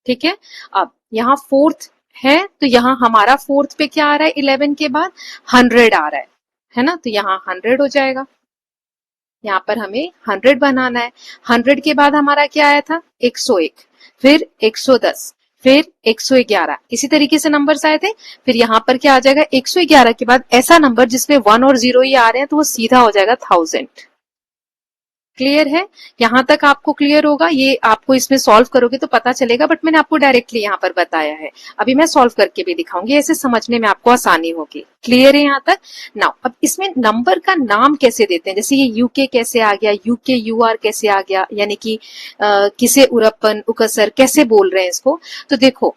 ठीक है। अब यहाँ 4th है, तो यहाँ हमारा 4th पे क्या आ रहा है, 11 के बाद 100 आ रहा है ना, तो यहाँ 100 हो जाएगा। यहाँ पर हमें 100 बनाना है। 100 के बाद हमारा क्या आया था, 101, फिर 110, फिर 111, इसी तरीके से नंबर्स आए थे। फिर यहाँ पर क्या आ जाएगा, 111 के बाद ऐसा नंबर जिसमें 1 और 0 ही आ रहे हैं, तो वो सीधा हो जाएगा 1000। क्लियर है। यहां तक आपको क्लियर होगा, ये आपको इसमें सॉल्व करोगे तो पता चलेगा, बट मैंने आपको डायरेक्टली यहाँ पर बताया है। अभी मैं सॉल्व करके भी दिखाऊंगी, ऐसे समझने में आपको आसानी होगी। क्लियर है यहाँ तक। नाउ अब इसमें नंबर का नाम कैसे देते हैं, जैसे ये यूके कैसे आ गया, यूके यूआर कैसे आ गया, यानी कि किसे उरप्पन उकसर कैसे बोल रहे हैं इसको। तो देखो,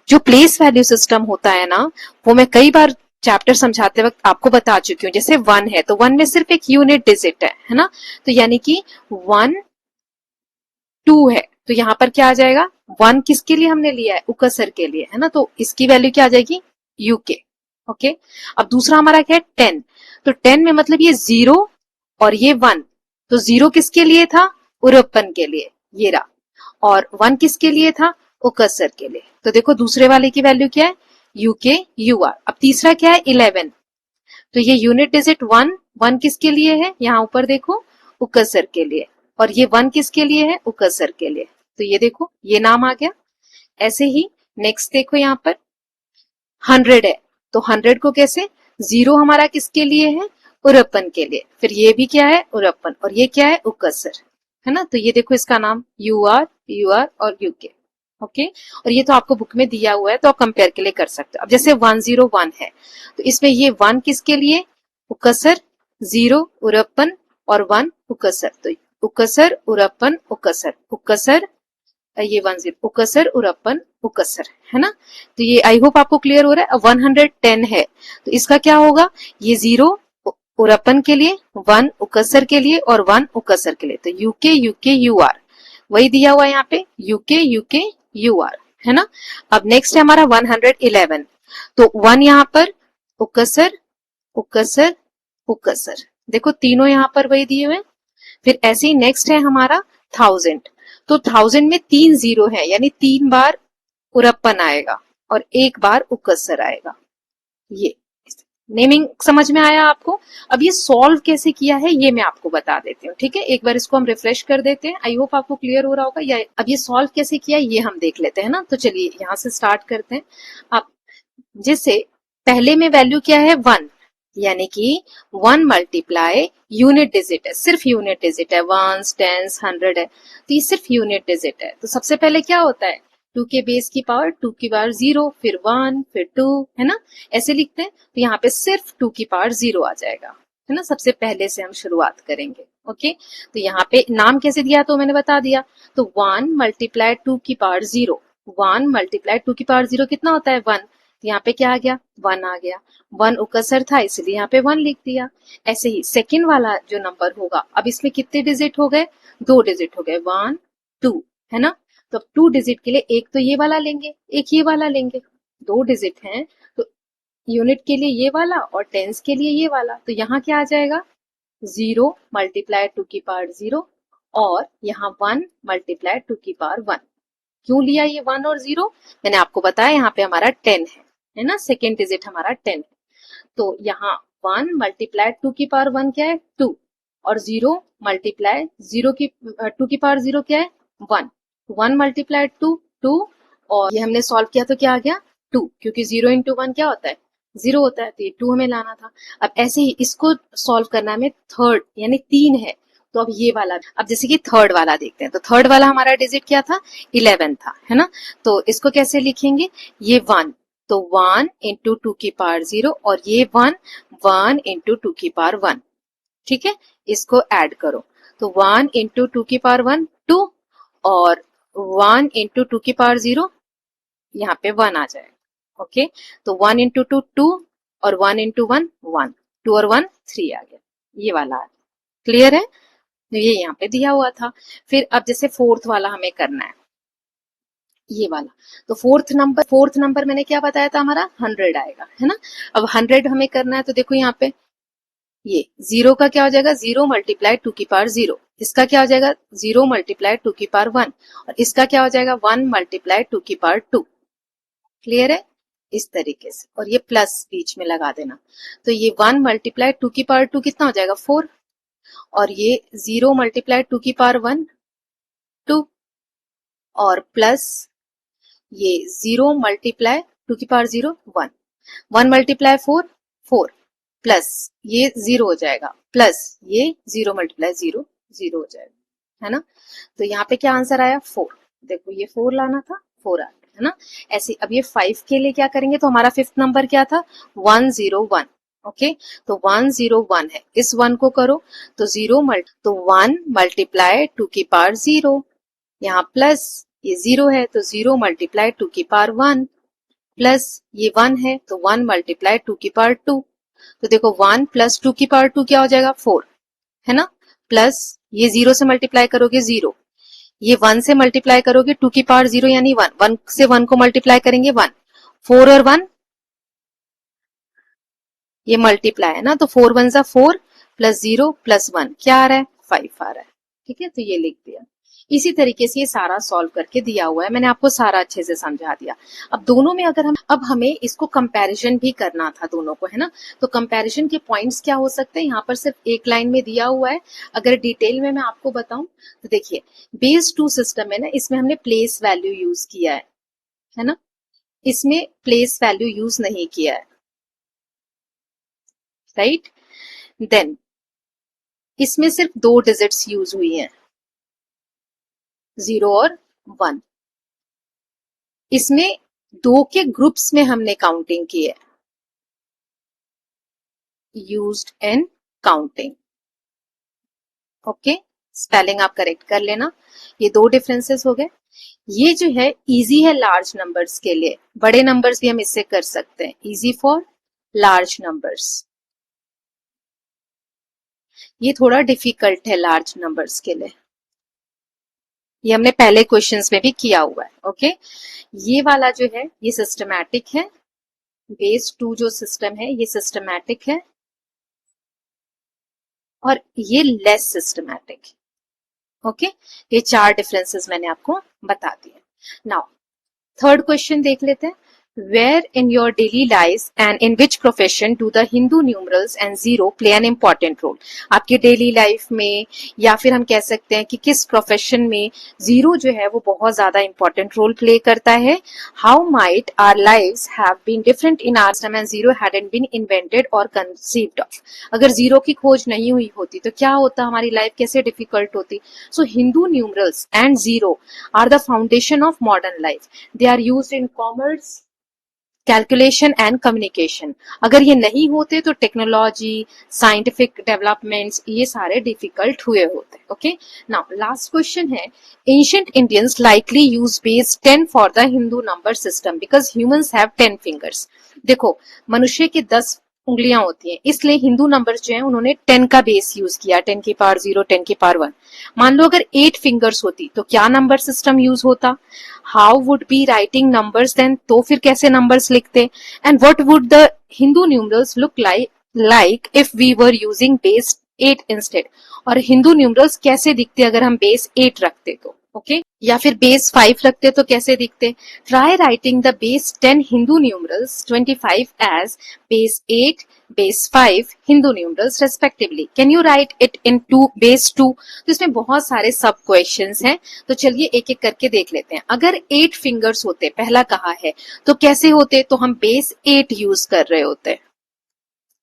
जो प्लेस वैल्यू सिस्टम होता है ना, वो मैं कई बार चैप्टर समझाते वक्त आपको बता चुकी हूँ। जैसे 1 है, तो 1 में सिर्फ एक यूनिट डिजिट है ना, तो यानी कि 1 2 है, तो यहाँ पर क्या आ जाएगा, 1 किसके लिए हमने लिया है, उकसर के लिए, है ना, तो इसकी वैल्यू क्या आ जाएगी, यूके। ओके। अब दूसरा हमारा क्या है, 10, तो 10 में मतलब ये 0 और ये 1, तो 0 किसके लिए था, उरप्पन के लिए, ये रहा, और 1 किसके लिए था, उकसर के लिए। तो देखो दूसरे वाले की वैल्यू क्या है, यूके यूआर। अब तीसरा क्या है, 11, तो ये यूनिट डिजिट 1, 1 किसके लिए है, यहाँ ऊपर देखो, उकसर के लिए, और ये 1 किसके लिए है, उकसर के लिए। तो ये देखो ये नाम आ गया। ऐसे ही नेक्स्ट देखो, यहाँ पर 100 है, तो 100 को कैसे, 0 हमारा किसके लिए है, उरप्पन के लिए, फिर ये भी क्या है, उरप्पन, और ये क्या है, उकसर, है ना। तो ये देखो इसका नाम यूआर, यूआर और यूके। ओके। और ये तो आपको बुक में दिया हुआ है, तो आप कंपेयर के लिए कर सकते हो। अब जैसे 101 है, तो इसमें ये 1 किसके लिए, उकसर, 0 उरप्पन और 1 उकसर, तो उकसर उरप्पन उकसर, उकसर, ये 10 उकसर उरप्पन उकसर, है ना। तो ये आई होप आपको क्लियर हो रहा है। 110 है, तो इसका क्या होगा, ये 0 उरप्पन के लिए, 1 उकसर के लिए और 1 उकसर के लिए, तो यूके यूके यूआर, वही दिया हुआ है यहाँ पे, यूके यूके यूआर, है ना। अब नेक्स्ट है हमारा 111, तो 1 यहाँ पर उकसर उकसर उकसर, देखो तीनों यहाँ पर वही दिए हुए। फिर ऐसे ही नेक्स्ट है हमारा 1000, तो 1000 में 3 0 है, यानी 3 बार उरप्पन आएगा और 1 बार उकसर आएगा। ये नेमिंग समझ में आया आपको। अब ये सॉल्व कैसे किया है ये मैं आपको बता देती हूँ, ठीक है। एक बार इसको हम रिफ्रेश कर देते हैं, आई होप आपको क्लियर हो रहा होगा। या अब ये सॉल्व कैसे किया ये हम देख लेते हैं ना। तो चलिए यहाँ से स्टार्ट करते हैं। अब जैसे पहले में वैल्यू क्या है, 1, यानी कि 1 मल्टीप्लाई यूनिट डिजिट है, सिर्फ यूनिट डिजिट है, 1 10 100 है, तो ये सिर्फ यूनिट डिजिट है। तो सबसे पहले क्या होता है, 2 के बेस की पावर 2 की पावर 0, फिर 1, फिर 2, है ना, ऐसे लिखते हैं। तो यहाँ पे सिर्फ 2 की पावर 0 आ जाएगा, है ना। सबसे पहले से हम शुरुआत करेंगे। ओके। तो यहाँ पे नाम कैसे दिया तो मैंने बता दिया। तो 1 मल्टीप्लाई 2 की पावर 0, 1 मल्टीप्लाई 2 की पावर 0 कितना होता है, 1, तो यहाँ पे क्या आ गया, 1 आ गया। 1 उकसर था इसलिए यहाँ पे 1 लिख दिया। ऐसे ही सेकंड वाला जो नंबर होगा, अब इसमें कितने डिजिट हो गए, 2 डिजिट हो गए, 1 2, है ना। तो 2 डिजिट के लिए एक तो ये वाला लेंगे, एक ये वाला लेंगे, 2 डिजिट हैं तो यूनिट के लिए ये वाला और टेंस के लिए ये वाला, तो यहाँ क्या आ जाएगा 0 मल्टीप्लाई 2 की पावर 0 और यहाँ 1 मल्टीप्लाई 2 की पावर 1। क्यों लिया ये 1 और 0? मैंने आपको बताया यहाँ पे हमारा 10 है ना, सेकेंड डिजिट हमारा 10 है, तो यहाँ 1 मल्टीप्लाई 2 की पावर 1 क्या है 2 और 0 मल्टीप्लाई 0 की 2 की पावर 0 क्या है 1, 1 मल्टीप्लाई 2 2 और ये हमने सॉल्व किया तो क्या आ गया 2, क्योंकि 0 इंटू 1 क्या होता है 0 होता है, तो ये 2 हमें लाना था। अब ऐसे ही इसको सॉल्व करना में थर्ड यानी 3 है, तो अब ये वाला, अब जैसे कि थर्ड वाला देखते हैं, तो थर्ड वाला हमारा डिजिट क्या था 11 था, है ना, तो इसको कैसे लिखेंगे, ये 1 तो 1 इंटू 2 की पावर 0 और ये 1 इंटू 2 की पावर 1, ठीक है, इसको ऐड करो तो 1 इंटू 2 की पावर 1 2 और 1 इंटू 2 की पावर 0 यहाँ पे 1 आ जाएगा। ओके, तो 1 इंटू 2 2 और 1 इंटू 1 1, 2 और 1 3 आ गया, ये वाला आ गया। क्लियर है, तो ये यहाँ पे दिया हुआ था। फिर अब जैसे फोर्थ वाला हमें करना है, ये वाला, तो फोर्थ नंबर मैंने क्या बताया था हमारा 100 आएगा, है ना। अब 100 हमें करना है तो देखो यहाँ पे ये 0 का क्या हो जाएगा 0 मल्टीप्लाई 2 की पावर 0, इसका क्या हो जाएगा 0 मल्टीप्लाई 2 की पावर 1 और इसका क्या हो जाएगा 1 मल्टीप्लाई 2 की पावर 2। क्लियर है, इस तरीके से, और ये प्लस बीच में लगा देना, तो ये 1 मल्टीप्लाई 2 की पावर 2 कितना हो जाएगा 4 और ये 0 मल्टीप्लाई 2 की पावर 1 2 और प्लस ये 0 मल्टीप्लाई 2 की पावर 0 1, 1 मल्टीप्लाई 4 4 प्लस ये 0 हो जाएगा प्लस ये 0 मल्टीप्लाई 0 0 हो जाएगा, है ना। तो यहाँ पे क्या आंसर आया 4, देखो ये 4 लाना था 4 आ गया, है ना। ऐसे अब ये 5 के लिए क्या करेंगे, तो हमारा फिफ्थ नंबर क्या था 101, ओके, तो 101 है, इस 1 को करो तो 1 मल्टीप्लाई 2 की पावर 0, यहाँ प्लस ये 0 है तो 0 मल्टीप्लाई 2 की पावर 1 प्लस ये 1 है तो 1 मल्टीप्लाई 2 की पावर 2, तो देखो 1 प्लस 2 की पावर 2 क्या हो जाएगा 4, है ना, प्लस ये 0 से मल्टीप्लाई करोगे 0, ये 1 से मल्टीप्लाई करोगे 2 की पावर 0 यानी 1, 1 से 1 को मल्टीप्लाई करेंगे 1, 4 और 1 ये मल्टीप्लाई है ना, तो 4 1 जा 4 प्लस 0 प्लस 1 क्या आ रहा है 5 आ रहा है, ठीक है, तो ये लिख दिया। इसी तरीके से ये सारा सॉल्व करके दिया हुआ है, मैंने आपको सारा अच्छे से समझा दिया। अब दोनों में अगर अब हमें इसको कंपैरिजन भी करना था दोनों को, है ना, तो कंपैरिजन के पॉइंट्स क्या हो सकते हैं, यहाँ पर सिर्फ एक लाइन में दिया हुआ है, अगर डिटेल में मैं आपको बताऊं तो देखिए बेस 2 सिस्टम है ना, इसमें हमने प्लेस वैल्यू यूज किया है ना, इसमें प्लेस वैल्यू यूज नहीं किया है, राइट। देन इसमें सिर्फ 2 डिजिट्स यूज हुई हैं 0 और 1, इसमें 2 के ग्रुप्स में हमने काउंटिंग की है, used in counting, okay, spelling आप करेक्ट कर लेना। ये 2 डिफरेंसेस हो गए। ये जो है इजी है लार्ज नंबर्स के लिए, बड़े नंबर्स भी हम इससे कर सकते हैं, इजी फॉर लार्ज नंबर्स। ये थोड़ा डिफिकल्ट है लार्ज नंबर्स के लिए, ये हमने पहले क्वेश्चंस में भी किया हुआ है, ओके। ये वाला जो है ये सिस्टमैटिक है, बेस 2 जो सिस्टम है ये सिस्टमैटिक है और ये लेस सिस्टमैटिक, ओके। ये 4 डिफरेंसेस मैंने आपको बता दिए। नाउ थर्ड क्वेश्चन देख लेते हैं, where in your daily lives and in which profession do the Hindu numerals and zero play an important role? आपके डेली लाइफ में या फिर हम कह सकते हैं कि किस प्रोफेशन में जीरो जो है वो बहुत ज्यादा इंपॉर्टेंट रोल प्ले करता है। How might our lives have been different in our time and zero hadn't been invented or conceived of? अगर जीरो की खोज नहीं हुई होती तो क्या होता, हमारी लाइफ कैसे डिफिकल्ट होती। So Hindu numerals and zero are the foundation of modern life, they are used in commerce, calculation and communication. अगर ये नहीं होते तो टेक्नोलॉजी, साइंटिफिक डेवलपमेंट्स ये सारे डिफिकल्ट हुए होते। ओके, नाउ लास्ट क्वेश्चन है, ancient Indians likely use base 10 for the Hindu number system because humans have 10 fingers. देखो मनुष्य के 10 उंगलियां होती हैं, इसलिए हिंदू नंबर्स जो है उन्होंने 10 का बेस यूज किया, 10 की पावर 0, 10 की पावर 1। मान लो अगर 8 फिंगर्स होती तो क्या नंबर सिस्टम यूज होता? How would be writing numbers then? तो फिर कैसे नंबर्स लिखते? And what would the Hindu numerals look like if we were using base 8 instead? और हिंदू न्यूमरल्स कैसे दिखते अगर हम बेस 8 रखते तो? ओके, या फिर बेस 5 रखते तो कैसे दिखते? Try writing the base 10 Hindu numerals 25 as base 8, base 5 Hindu numerals respectively. Can you write it into base 2? तो इसमें बहुत सारे सब क्वेश्चंस हैं, तो चलिए एक एक करके देख लेते हैं। अगर 8 फिंगर्स होते, पहला कहा है, तो कैसे होते? तो हम बेस 8 यूज कर रहे होते,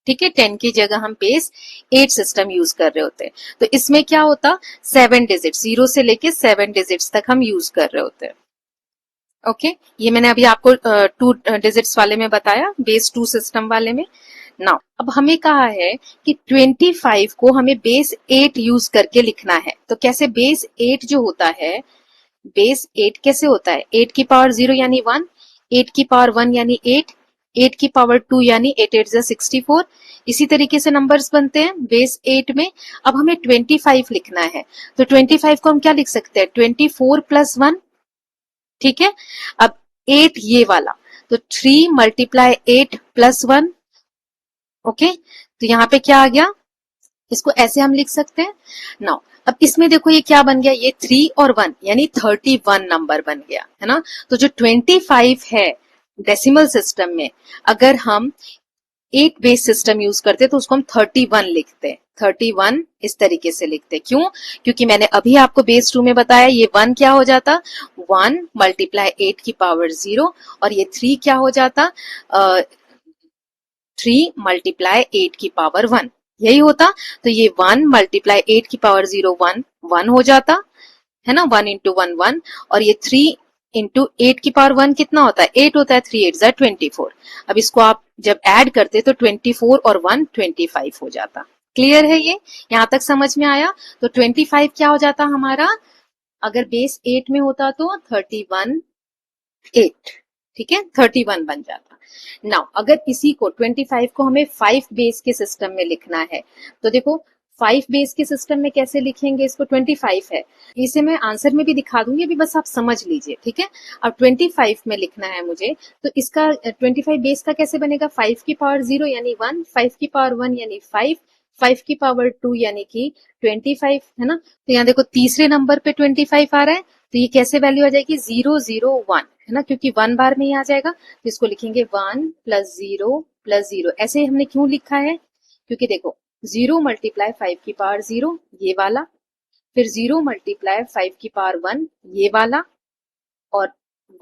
ठीक है, 10 की जगह हम बेस 8 सिस्टम यूज कर रहे होते हैं। तो इसमें क्या होता? 7 डिजिट, 0 से लेके 7 डिजिट्स तक हम यूज कर रहे होते हैं। ओके, ये मैंने अभी आपको 2 डिजिट्स वाले में बताया, बेस 2 सिस्टम वाले में। नाउ अब हमें कहा है कि 25 को हमें बेस 8 यूज करके लिखना है। तो कैसे? बेस 8 जो होता है, बेस 8 कैसे होता है? 8 की पावर 0 यानी 1, 8 की पावर 1 यानी 8, 8 की पावर 2 यानी 8 8 64। इसी तरीके से नंबर्स बनते हैं बेस 8 में। अब हमें 25 लिखना है, तो 25 को हम क्या लिख सकते हैं? 24 प्लस 1, ठीक है। अब 8 ये वाला, तो 3 मल्टीप्लाई 8 प्लस 1। ओके, तो यहाँ पे क्या आ गया? इसको ऐसे हम लिख सकते हैं। नाउ अब इसमें देखो ये क्या बन गया? ये 3 और 1 यानी 31 नंबर बन गया, है ना। तो जो 25 है डेसिमल सिस्टम में, अगर हम 8 बेस सिस्टम यूज करते तो उसको हम 31 लिखते, 31 इस तरीके से लिखते। क्यों? क्योंकि मैंने अभी आपको बेस 2 में बताया, ये 1 क्या हो जाता? 1 मल्टीप्लाई 8 की पावर 0, और ये 3 क्या हो जाता? 3 मल्टीप्लाई 8 की पावर 1, यही होता। तो ये 1 मल्टीप्लाई 8 की पावर 0, 1 1 हो जाता है ना, 1 इंटू 1 1। और ये 3 इंटू 8 की पावर 1 कितना होता है? 8 होता है, 3 8 24। अब इसको आप जब ऐड करते तो 24 और 1 25 हो जाता। क्लियर है ये? यहां तक समझ में आया? तो 25 क्या हो जाता हमारा? अगर बेस 8 में होता तो 31 8, ठीक है, 31 बन जाता। नाउ अगर इसी को 25 को हमें 5 बेस के सिस्टम में लिखना है, तो देखो 5 बेस के सिस्टम में कैसे लिखेंगे इसको? 25 है, इसे मैं आंसर में भी दिखा दूंगी, अभी बस आप समझ लीजिए, ठीक है। अब 25 में लिखना है मुझे, तो इसका 25 बेस का कैसे बनेगा? 5 की पावर 0 यानी 1, 5 की पावर 1 यानी 5, 5 की पावर 2 यानी कि 25, है ना। तो यहाँ देखो तीसरे नंबर पे 25 आ रहा है, तो ये कैसे वैल्यू आ जाएगी? 0 0 1, है ना, क्योंकि 1 बार में ही आ जाएगा, तो इसको लिखेंगे 1 प्लस 0 प्लस 0। ऐसे हमने क्यों लिखा है? क्योंकि देखो 0 मल्टीप्लाई 5 की पावर 0 ये वाला, फिर 0 मल्टीप्लाई 5 की पावर 1 ये वाला, और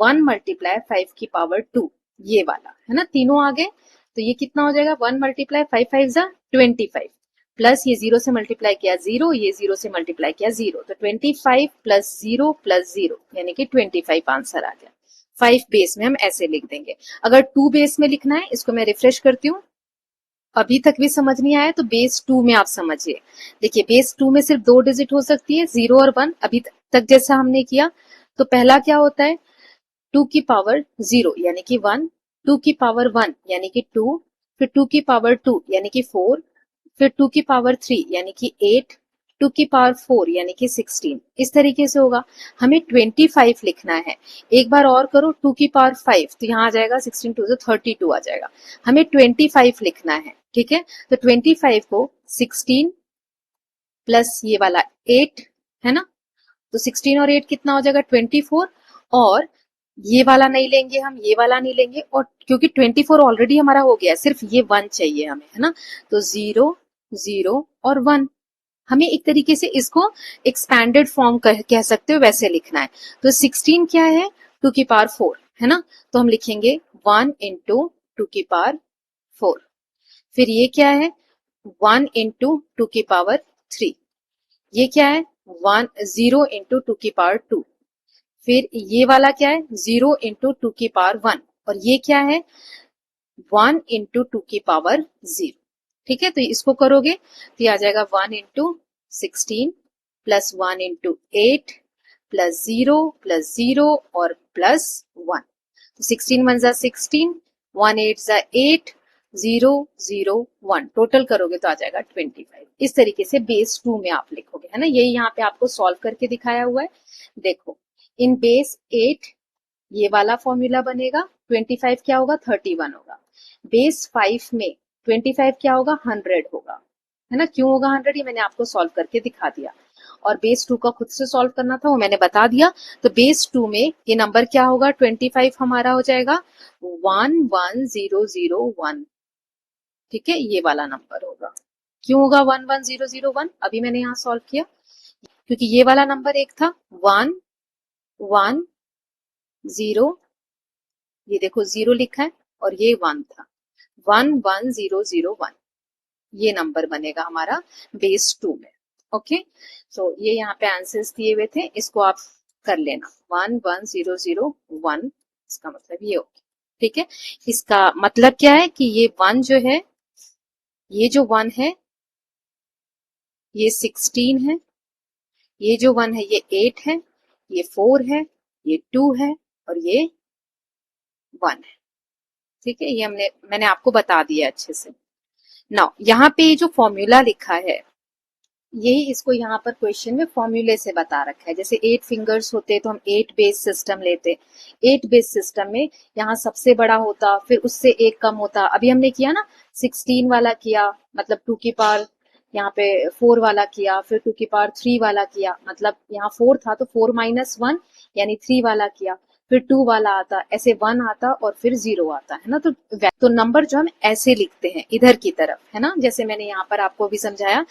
1 मल्टीप्लाई 5 की पावर 2 ये वाला, है ना, तीनों आ गए। तो ये कितना हो जाएगा? 1 मल्टीप्लाई 5 5 जा 25, प्लस ये 0 से मल्टीप्लाई किया 0, ये 0 से मल्टीप्लाई किया 0, तो 25 प्लस 0 प्लस 0 यानी कि 25 आंसर आ गया। 5 बेस में हम ऐसे लिख देंगे। अगर 2 बेस में लिखना है, इसको मैं रिफ्रेश करती हूँ, अभी तक भी समझ नहीं आया तो बेस 2 में आप समझिए। देखिए बेस 2 में सिर्फ 2 डिजिट हो सकती है, 0 और 1, अभी तक जैसा हमने किया। तो पहला क्या होता है? 2 की पावर 0 यानी कि 1, 2 की पावर 1 यानी कि 2, फिर 2 की पावर 2 यानी कि 4, फिर 2 की पावर 3 यानी कि 8, 2 की पावर 4 यानी कि 16। इस तरीके से होगा। हमें 25 लिखना है। एक बार और करो, 2 की पावर 5, तो यहाँ आ जाएगा 16 2 32 आ जाएगा। हमें 25 लिखना है, ठीक है। तो 25 को 16 प्लस ये वाला 8, है ना, तो 16 और 8 कितना हो जाएगा? 24। और ये वाला नहीं लेंगे हम, ये वाला नहीं लेंगे, और क्योंकि 24 ऑलरेडी हमारा हो गया, सिर्फ ये 1 चाहिए हमें, है ना। तो 0 0 और 1, हमें एक तरीके से इसको एक्सपैंडेड फॉर्म कह सकते हो, वैसे लिखना है। तो 16 क्या है? 2 की पावर 4, है ना, तो हम लिखेंगे 1 इंटू 2 की पावर 4। फिर ये क्या है? 1 इंटू 2 की पावर 3। ये क्या है? 1 0 इंटू 2 की पावर 2। फिर ये वाला क्या है? 0 इंटू 2 की पावर 1। और ये क्या है? 1 इंटू 2 की पावर 0। ठीक है, तो इसको करोगे तो ये आ जाएगा 1 into 16 plus 1 into 8 plus 0 plus 0 और प्लस 1। तो 16 1 जा 16, 1 8 जा 8, 001 टोटल करोगे तो आ जाएगा 25। इस तरीके से बेस 2 में आप लिखोगे, है ना। यही यहाँ पे आपको सॉल्व करके दिखाया हुआ है। देखो, इन बेस 8 ये वाला फॉर्मूला बनेगा, 25 क्या होगा, 31 होगा। बेस 5 में 25 क्या होगा, 100 होगा, है ना। क्यों होगा 100, ये मैंने आपको सॉल्व करके दिखा दिया। और बेस 2 का खुद से सॉल्व करना था, वो मैंने बता दिया। तो बेस 2 में ये नंबर क्या होगा, 25 हमारा हो जाएगा 11001। ठीक है, ये वाला नंबर होगा। क्यों होगा 11001, अभी मैंने यहाँ सॉल्व किया, क्योंकि ये वाला नंबर एक था 110, ये देखो 0 लिखा है, और ये 1 था, 11001 ये नंबर बनेगा हमारा बेस 2 में। ओके, सो ये यहाँ पे आंसर्स दिए हुए थे, इसको आप कर लेना, 11001, इसका मतलब ये हो गया। ठीक है, इसका मतलब क्या है कि ये 1 जो है, ये जो 1 है ये 16 है, ये जो 1 है ये 8 है, ये 4 है, ये 2 है, और ये 1 है। ठीक है, ये मैंने आपको बता दिया अच्छे से। नाउ यहाँ पे जो फॉर्मूला लिखा है, यही इसको यहाँ पर क्वेश्चन में फॉर्मूले से बता रखा है। जैसे 8 फिंगर्स होते तो हम 8 बेस सिस्टम लेते, 8 बेस सिस्टम में यहाँ सबसे बड़ा होता, फिर उससे एक कम होता। अभी हमने किया ना, 16 वाला किया, मतलब 2 की पावर यहाँ पे 4 वाला किया, फिर 2 की पावर 3 वाला किया, मतलब यहाँ 4 था तो 4 माइनस 1 यानी 3 वाला किया, फिर 2 वाला आता, ऐसे 1 आता और फिर 0 आता, है ना। तो नंबर जो हम ऐसे लिखते हैं इधर की तरफ, है ना। जैसे मैंने यहाँ पर आपको भी समझाया,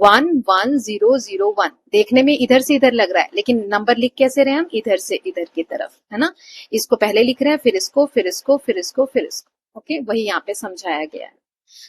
11001 देखने में इधर से इधर लग रहा है, लेकिन नंबर लिख कैसे रहे हम, इधर से इधर की तरफ, है ना। इसको पहले लिख रहे हैं, फिर इसको, फिर इसको, फिर इसको, फिर इसको। ओके, वही यहाँ पे समझाया गया है।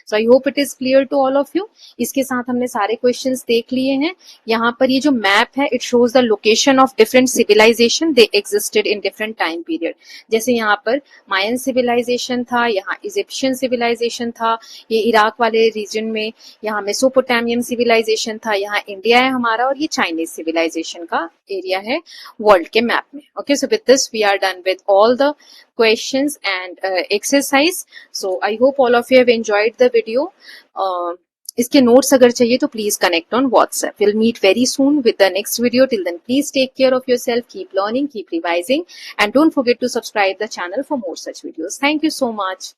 So I hope it is clear to all of you. इसके साथ हमने सारे क्वेश्चंस देख लिए हैं। यहाँ पर ये जो मैप है, it shows the location of different civilization, they existed in different time period. जैसे यहाँ पर मायन सिविलाइजेशन था, यहाँ इजिप्शियन सिविलाइजेशन था, ये इराक वाले रीजन में, यहाँ मेसोपोटामियन सिविलाइजेशन था, यहाँ इंडिया है हमारा, और ये चाइनीज सिविलाइजेशन का एरिया है वर्ल्ड के मैप में। Okay, so with this we are done with all the questions and exercise. So I hope all of you have enjoyed the video. इसके notes अगर चाहिए तो please connect on WhatsApp. We'll meet very soon with the next video. Till then, please take care of yourself, keep learning, keep revising, and don't forget to subscribe the channel for more such videos. Thank you so much.